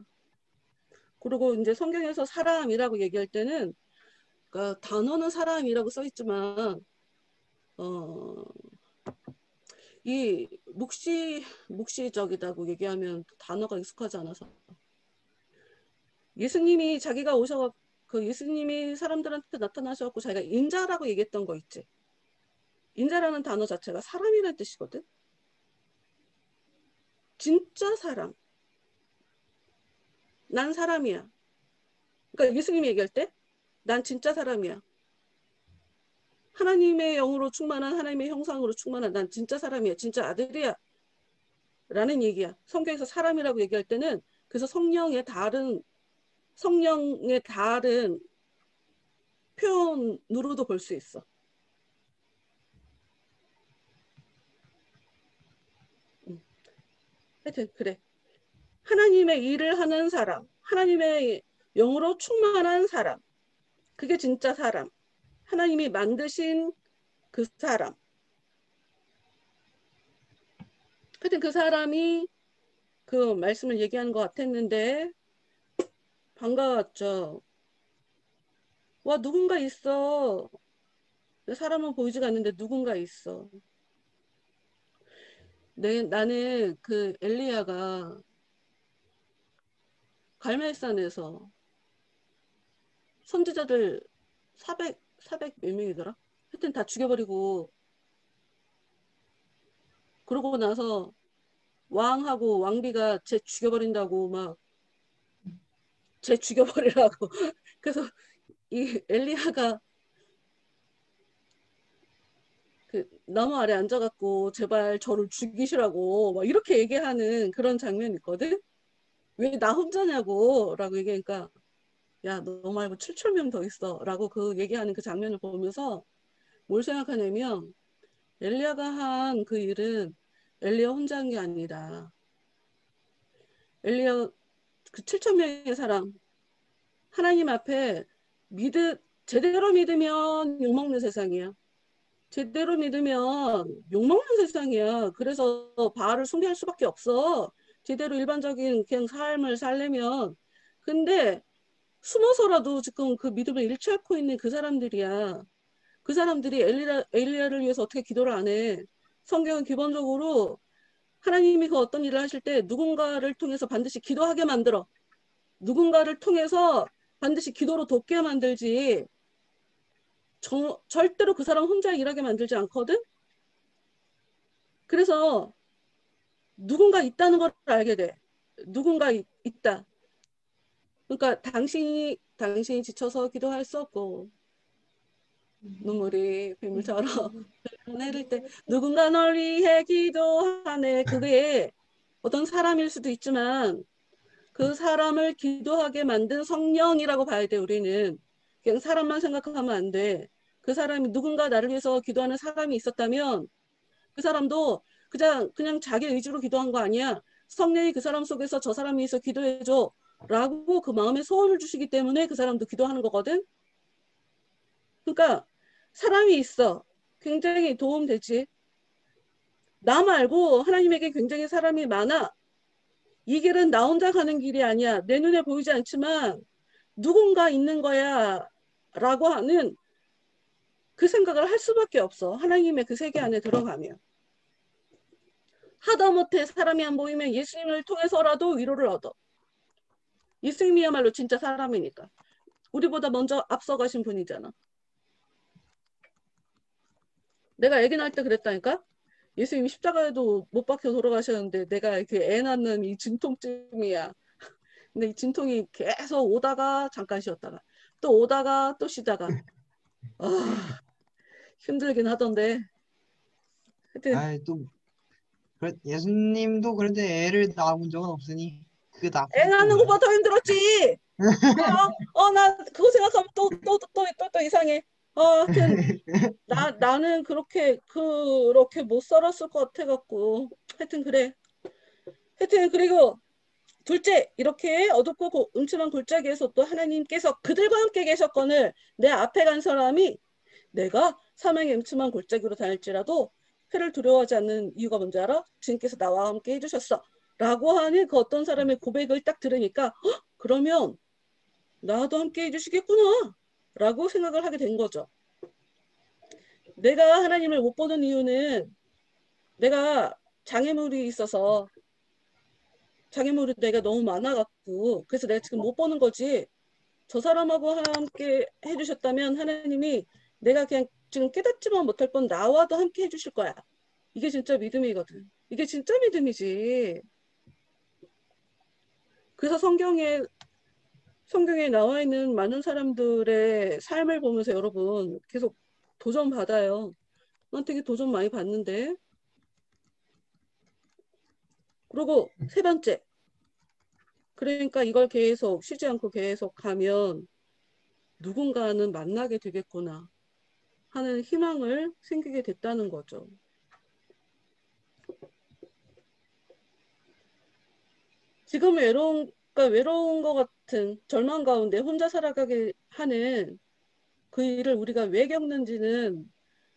A: 그리고 이제 성경에서 사람이라고 얘기할 때는 그러니까 단어는 사람이라고 써 있지만 이 묵시적이다고 얘기하면 단어가 익숙하지 않아서 예수님이 자기가 오셔서 그 예수님이 사람들한테 나타나셔갖고 자기가 인자라고 얘기했던 거 있지. 인자라는 단어 자체가 사람이라는 뜻이거든. 진짜 사람. 난 사람이야. 그러니까 예수님이 얘기할 때 난 진짜 사람이야. 하나님의 영으로 충만한 하나님의 형상으로 충만한 난 진짜 사람이야. 진짜 아들이야. 라는 얘기야. 성경에서 사람이라고 얘기할 때는 그래서 성령의 다른 표현으로도 볼 수 있어. 하여튼 그래. 하나님의 일을 하는 사람, 하나님의 영으로 충만한 사람, 그게 진짜 사람. 하나님이 만드신 그 사람. 하여튼 그 사람이 그 말씀을 얘기하는 것 같았는데 반가웠죠. 와, 누군가 있어. 사람은 보이지가 않는데 누군가 있어. 나는 그 엘리야가 갈멜산에서 선지자들 400 몇 명이더라? 하여튼 다 죽여버리고 그러고 나서 왕하고 왕비가 쟤 죽여버린다고 막 쟤 죽여버리라고 그래서 이 엘리야가 그 나무 아래 앉아갖고 제발 저를 죽이시라고 막 이렇게 얘기하는 그런 장면이 있거든. 왜 나 혼자냐고 라고 얘기하니까 야, 너 말고 7,000명 더 있어 라고 그 얘기하는 그 장면을 보면서 뭘 생각하냐면 엘리야가 한 그 일은 엘리야 혼자 한 게 아니라 엘리야 그 7,000명의 사람 하나님 앞에 제대로 믿으면 욕먹는 세상이야. 제대로 믿으면 욕먹는 세상이야. 그래서 바알을 숭배할 수밖에 없어. 제대로 일반적인 그냥 삶을 살려면. 근데 숨어서라도 지금 그 믿음을 잃지 않고 있는 그 사람들이야. 그 사람들이 엘리야를 위해서 어떻게 기도를 안 해. 성경은 기본적으로 하나님이 그 어떤 일을 하실 때 누군가를 통해서 반드시 기도하게 만들어. 누군가를 통해서 반드시 기도로 돕게 만들지 절대로 그 사람 혼자 일하게 만들지 않거든. 그래서 누군가 있다는 걸 알게 돼. 누군가 있다. 그러니까 당신이 지쳐서 기도할 수 없고 눈물이 빗물처럼 내릴 때 누군가 널 위해 기도하네. 그게 어떤 사람일 수도 있지만 그 사람을 기도하게 만든 성령이라고 봐야 돼. 우리는 그냥 사람만 생각하면 안 돼. 그 사람이 누군가 나를 위해서 기도하는 사람이 있었다면 그 사람도 그냥 자기 의지로 기도한 거 아니야. 성령이 그 사람 속에서 저 사람이 있어 기도해줘 라고 그 마음에 소원을 주시기 때문에 그 사람도 기도하는 거거든. 그러니까 사람이 있어. 굉장히 도움되지. 나 말고 하나님에게 굉장히 사람이 많아. 이 길은 나 혼자 가는 길이 아니야. 내 눈에 보이지 않지만 누군가 있는 거야 라고 하는 그 생각을 할 수밖에 없어. 하나님의 그 세계 안에 들어가면. 하다못해 사람이 안 보이면 예수님을 통해서라도 위로를 얻어. 예수님이야말로 진짜 사람이니까. 우리보다 먼저 앞서가신 분이잖아. 내가 아기 낳을 때 그랬다니까? 예수님이 십자가에도 못 박혀 돌아가셨는데 내가 이렇게 애 낳는 이 진통쯤이야. 근데 이 진통이 계속 오다가 잠깐 쉬었다가 또 오다가 또 쉬다가 아, 힘들긴 하던데. 하여튼
C: 아, 또 예수님도 그런데 애를 낳아본 적은 없으니 그게
A: 애
C: 나쁘지 또
A: 낳는
C: 뭐야?
A: 것보다 더 힘들었지. 나 그거 생각하면 또 이상해. 하여튼 나는 그렇게 못 살았을 것 같아갖고. 하여튼 그래. 하여튼 그리고 둘째, 이렇게 어둡고 음침한 골짜기에서 또 하나님께서 그들과 함께 계셨거늘 내 앞에 간 사람이 내가 사망의 음침한 골짜기로 다닐지라도 해를 두려워하지 않는 이유가 뭔지 알아? 주님께서 나와 함께 해주셨어. 라고 하는 그 어떤 사람의 고백을 딱 들으니까 그러면 나도 함께 해주시겠구나. 라고 생각을 하게 된 거죠. 내가 하나님을 못 보는 이유는 내가 장애물이 있어서 장애물이 내가 너무 많아갖고 그래서 내가 지금 못 보는 거지. 저 사람하고 함께 해주셨다면 하나님이 내가 그냥 지금 깨닫지만 못할 뻔 나와도 함께 해주실 거야. 이게 진짜 믿음이거든. 이게 진짜 믿음이지. 그래서 성경에 나와 있는 많은 사람들의 삶을 보면서 여러분 계속 도전 받아요. 난 되게 도전 많이 받는데. 그리고 세 번째. 그러니까 이걸 계속 쉬지 않고 계속 가면 누군가는 만나게 되겠구나 하는 희망을 생기게 됐다는 거죠. 지금 외로운 것 같은 절망 가운데 혼자 살아가게 하는 그 일을 우리가 왜 겪는지는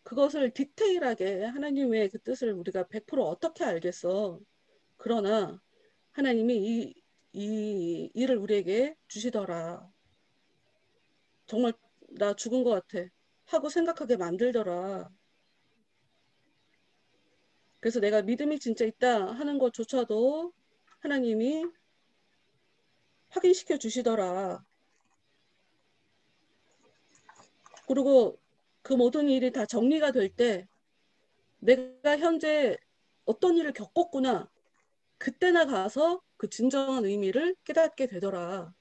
A: 그것을 디테일하게 하나님의 그 뜻을 우리가 100% 어떻게 알겠어. 그러나 하나님이 이 일을 우리에게 주시더라. 정말 나 죽은 것 같아. 하고 생각하게 만들더라. 그래서 내가 믿음이 진짜 있다 하는 것조차도 하나님이 확인시켜 주시더라. 그리고 그 모든 일이 다 정리가 될 때 내가 현재 어떤 일을 겪었구나. 그때나 가서 그 진정한 의미를 깨닫게 되더라.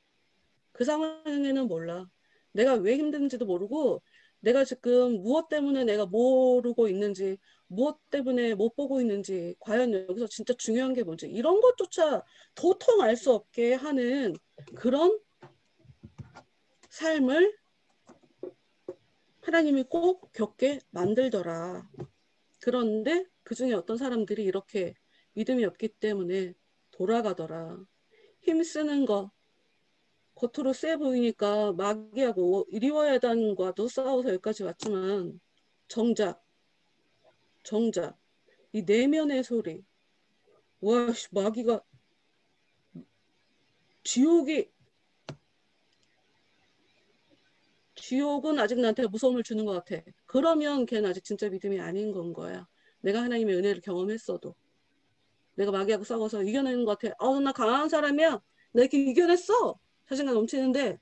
A: 그 상황에는 몰라. 내가 왜 힘든지도 모르고 내가 지금 무엇 때문에 내가 모르고 있는지 무엇 때문에 못 보고 있는지 과연 여기서 진짜 중요한 게 뭔지 이런 것조차 도통 알 수 없게 하는 그런 삶을 하나님이 꼭 겪게 만들더라. 그런데 그중에 어떤 사람들이 이렇게 믿음이 없기 때문에 돌아가더라. 힘쓰는 거 겉으로 세 보이니까 마귀하고 이리와야단과도 싸워서 여기까지 왔지만 정작 이 내면의 소리 와 마귀가 지옥은 아직 나한테 무서움을 주는 것 같아. 그러면 걔는 아직 진짜 믿음이 아닌 건 거야. 내가 하나님의 은혜를 경험했어도 내가 마귀하고 싸워서 이겨내는 것 같아. 나 강한 사람이야. 나 이렇게 이겨냈어. 자신감 넘치는데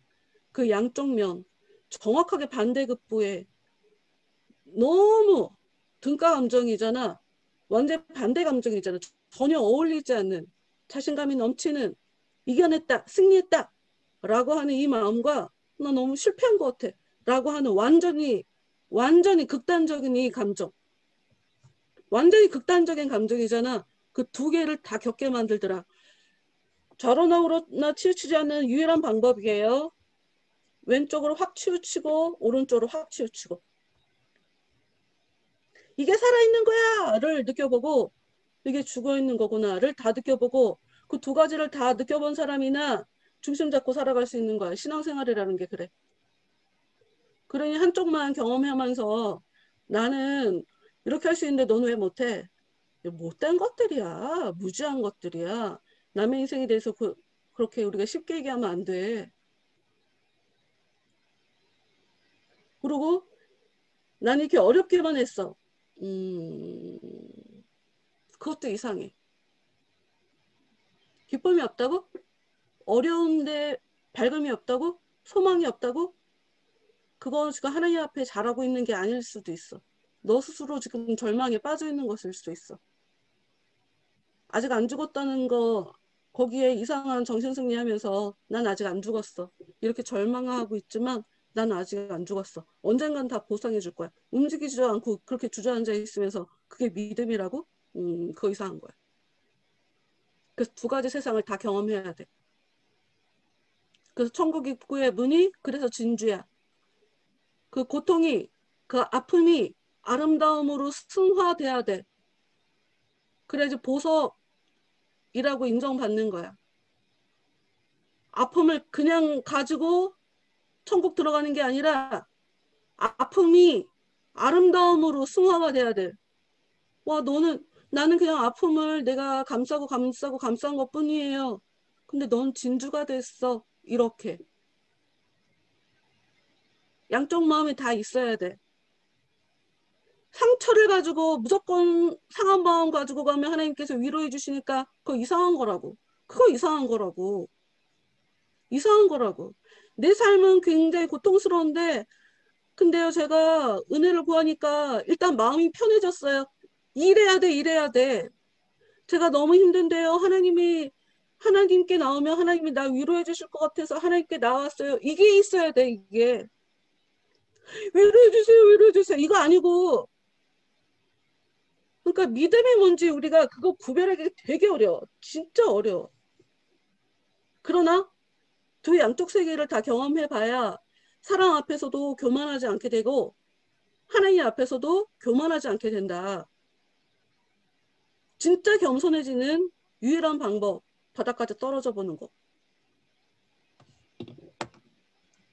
A: 그 양쪽 면 정확하게 반대급부에 너무 등가 감정이잖아. 완전 반대 감정이잖아. 전혀 어울리지 않는 자신감이 넘치는 이겨냈다, 승리했다 라고 하는 이 마음과 나 너무 실패한 것 같아 라고 하는 완전히 극단적인 이 감정. 완전히 극단적인 감정이잖아. 그 두 개를 다 겪게 만들더라. 좌로나 우로나 치우치지 않는 유일한 방법이에요. 왼쪽으로 확 치우치고 오른쪽으로 확 치우치고. 이게 살아있는 거야를 느껴보고 이게 죽어있는 거구나를 다 느껴보고 그 두 가지를 다 느껴본 사람이나 중심 잡고 살아갈 수 있는 거야. 신앙생활이라는 게 그래. 그러니 한쪽만 경험하면서 나는 이렇게 할 수 있는데 너는 왜 못해? 못된 것들이야. 무지한 것들이야. 남의 인생에 대해서 그렇게 우리가 쉽게 얘기하면 안 돼. 그리고 난 이렇게 어렵게만 했어. 그것도 이상해. 기쁨이 없다고? 어려운데 밝음이 없다고? 소망이 없다고? 그거 지금 하나님 앞에 잘하고 있는 게 아닐 수도 있어. 너 스스로 지금 절망에 빠져 있는 것일 수도 있어. 아직 안 죽었다는 거, 거기에 이상한 정신승리하면서 난 아직 안 죽었어. 이렇게 절망하고 있지만 난 아직 안 죽었어. 언젠간 다 보상해 줄 거야. 움직이지도 않고 그렇게 주저앉아 있으면서 그게 믿음이라고? 그거 이상한 거야. 그래서 두 가지 세상을 다 경험해야 돼. 그래서 천국 입구의 문이 그래서 진주야. 그 고통이, 그 아픔이 아름다움으로 승화돼야 돼. 그래야지 보석이라고 인정받는 거야. 아픔을 그냥 가지고 천국 들어가는 게 아니라 아픔이 아름다움으로 승화가 돼야 돼. 와, 나는 그냥 아픔을 내가 감싸고 감싼 것 뿐이에요. 근데 넌 진주가 됐어. 이렇게. 양쪽 마음이 다 있어야 돼. 상처를 가지고 무조건 상한 마음 가지고 가면 하나님께서 위로해 주시니까 그거 이상한 거라고. 그거 이상한 거라고. 이상한 거라고. 내 삶은 굉장히 고통스러운데 근데요 제가 은혜를 구하니까 일단 마음이 편해졌어요. 일해야 돼, 일해야 돼. 제가 너무 힘든데요. 하나님께 나오면 하나님이 나 위로해 주실 것 같아서 하나님께 나왔어요. 이게 있어야 돼, 이게. 위로해 주세요, 위로해 주세요. 이거 아니고 그러니까 믿음이 뭔지 우리가 그거 구별하기 되게 어려워. 진짜 어려워. 그러나 두 양쪽 세계를 다 경험해봐야 사랑 앞에서도 교만하지 않게 되고 하나님 앞에서도 교만하지 않게 된다. 진짜 겸손해지는 유일한 방법, 바닥까지 떨어져 보는 거.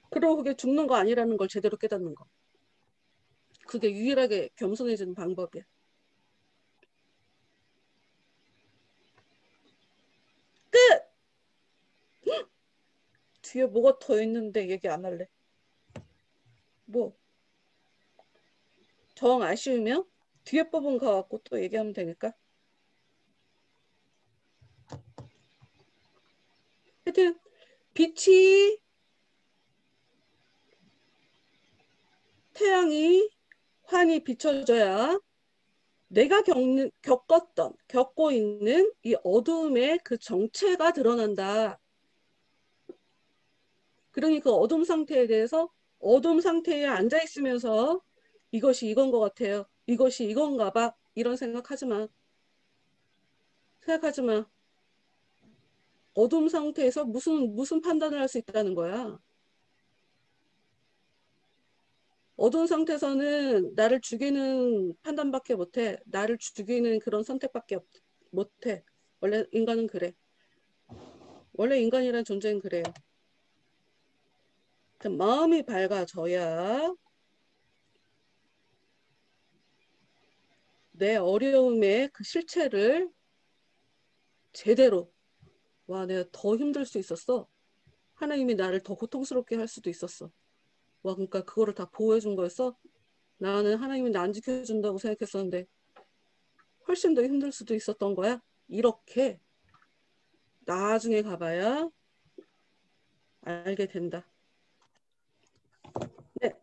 A: 그리고 그게 죽는 거 아니라는 걸 제대로 깨닫는 거. 그게 유일하게 겸손해지는 방법이야. 끝! 뒤에 뭐가 더 있는데 얘기 안 할래. 뭐? 정 아쉬우면 뒤에 부분 가갖고 또 얘기하면 되니까. 하여튼 빛이 태양이 환히 비춰져야 내가 겪고 있는 이 어두움의 그 정체가 드러난다. 그러니 그 어둠 상태에 대해서 어둠 상태에 앉아 있으면서 이것이 이건 것 같아요. 이것이 이건가 봐. 이런 생각하지 마. 생각하지 마. 어둠 상태에서 무슨 판단을 할 수 있다는 거야. 어두운 상태에서는 나를 죽이는 판단밖에 못해. 나를 죽이는 그런 선택밖에 못해. 원래 인간은 그래. 원래 인간이란 존재는 그래요. 마음이 밝아져야 내 어려움의 그 실체를 제대로 와 내가 더 힘들 수 있었어. 하나님이 나를 더 고통스럽게 할 수도 있었어. 와 그러니까 그거를 다 보호해 준 거였어. 나는 하나님이 나 안 지켜준다고 생각했었는데 훨씬 더 힘들 수도 있었던 거야. 이렇게 나중에 가봐야 알게 된다. 네.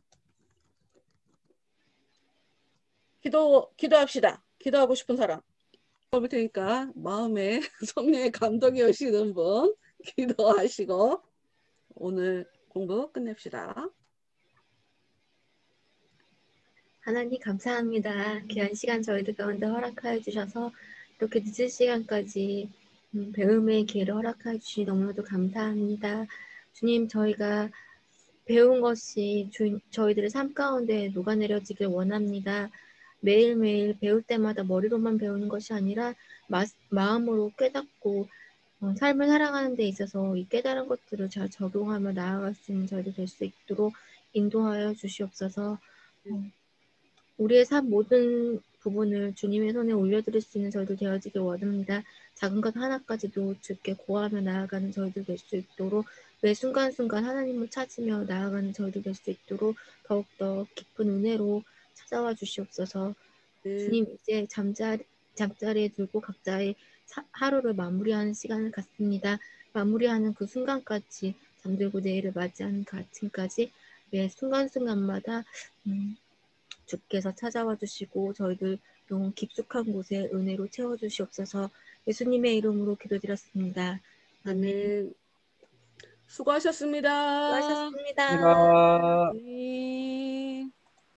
A: 기도합시다. 기도하고 싶은 사람. 그럴 테니까 마음에 성령의 감동이 오시는 분 기도하시고 오늘 공부 끝냅시다.
D: 하나님 감사합니다. 귀한 시간 저희들 가운데 허락하여 주셔서 이렇게 늦은 시간까지 배움의 기회를 허락하여 주시니 너무나도 감사합니다. 주님 저희가 배운 것이 저희들의 삶 가운데 녹아내려지길 원합니다. 매일매일 배울 때마다 머리로만 배우는 것이 아니라 마음으로 깨닫고 삶을 살아가는 데 있어서 이 깨달은 것들을 잘 적용하며 나아갈 수 있는 저희들 될 수 있도록 인도하여 주시옵소서. 우리의 삶 모든 부분을 주님의 손에 올려드릴 수 있는 저희들 되어지길 원합니다. 작은 것 하나까지도 주께 고하며 나아가는 저희들 될 수 있도록 매 순간순간 하나님을 찾으며 나아가는 저희들 될 수 있도록 더욱더 깊은 은혜로 찾아와 주시옵소서. 주님 이제 잠자리에 들고 각자의 하루를 마무리하는 시간을 갖습니다. 마무리하는 그 순간까지 잠들고 내일을 맞이하는 그 아침까지 매 순간순간마다 주께서 찾아와 주시고 저희들 영혼 깊숙한 곳에 은혜로 채워주시옵소서. 예수님의 이름으로 기도드렸습니다. 아멘.
A: 아멘. 수고하셨습니다.
D: 수고하셨습니다.
B: 감사합니다.
A: 네.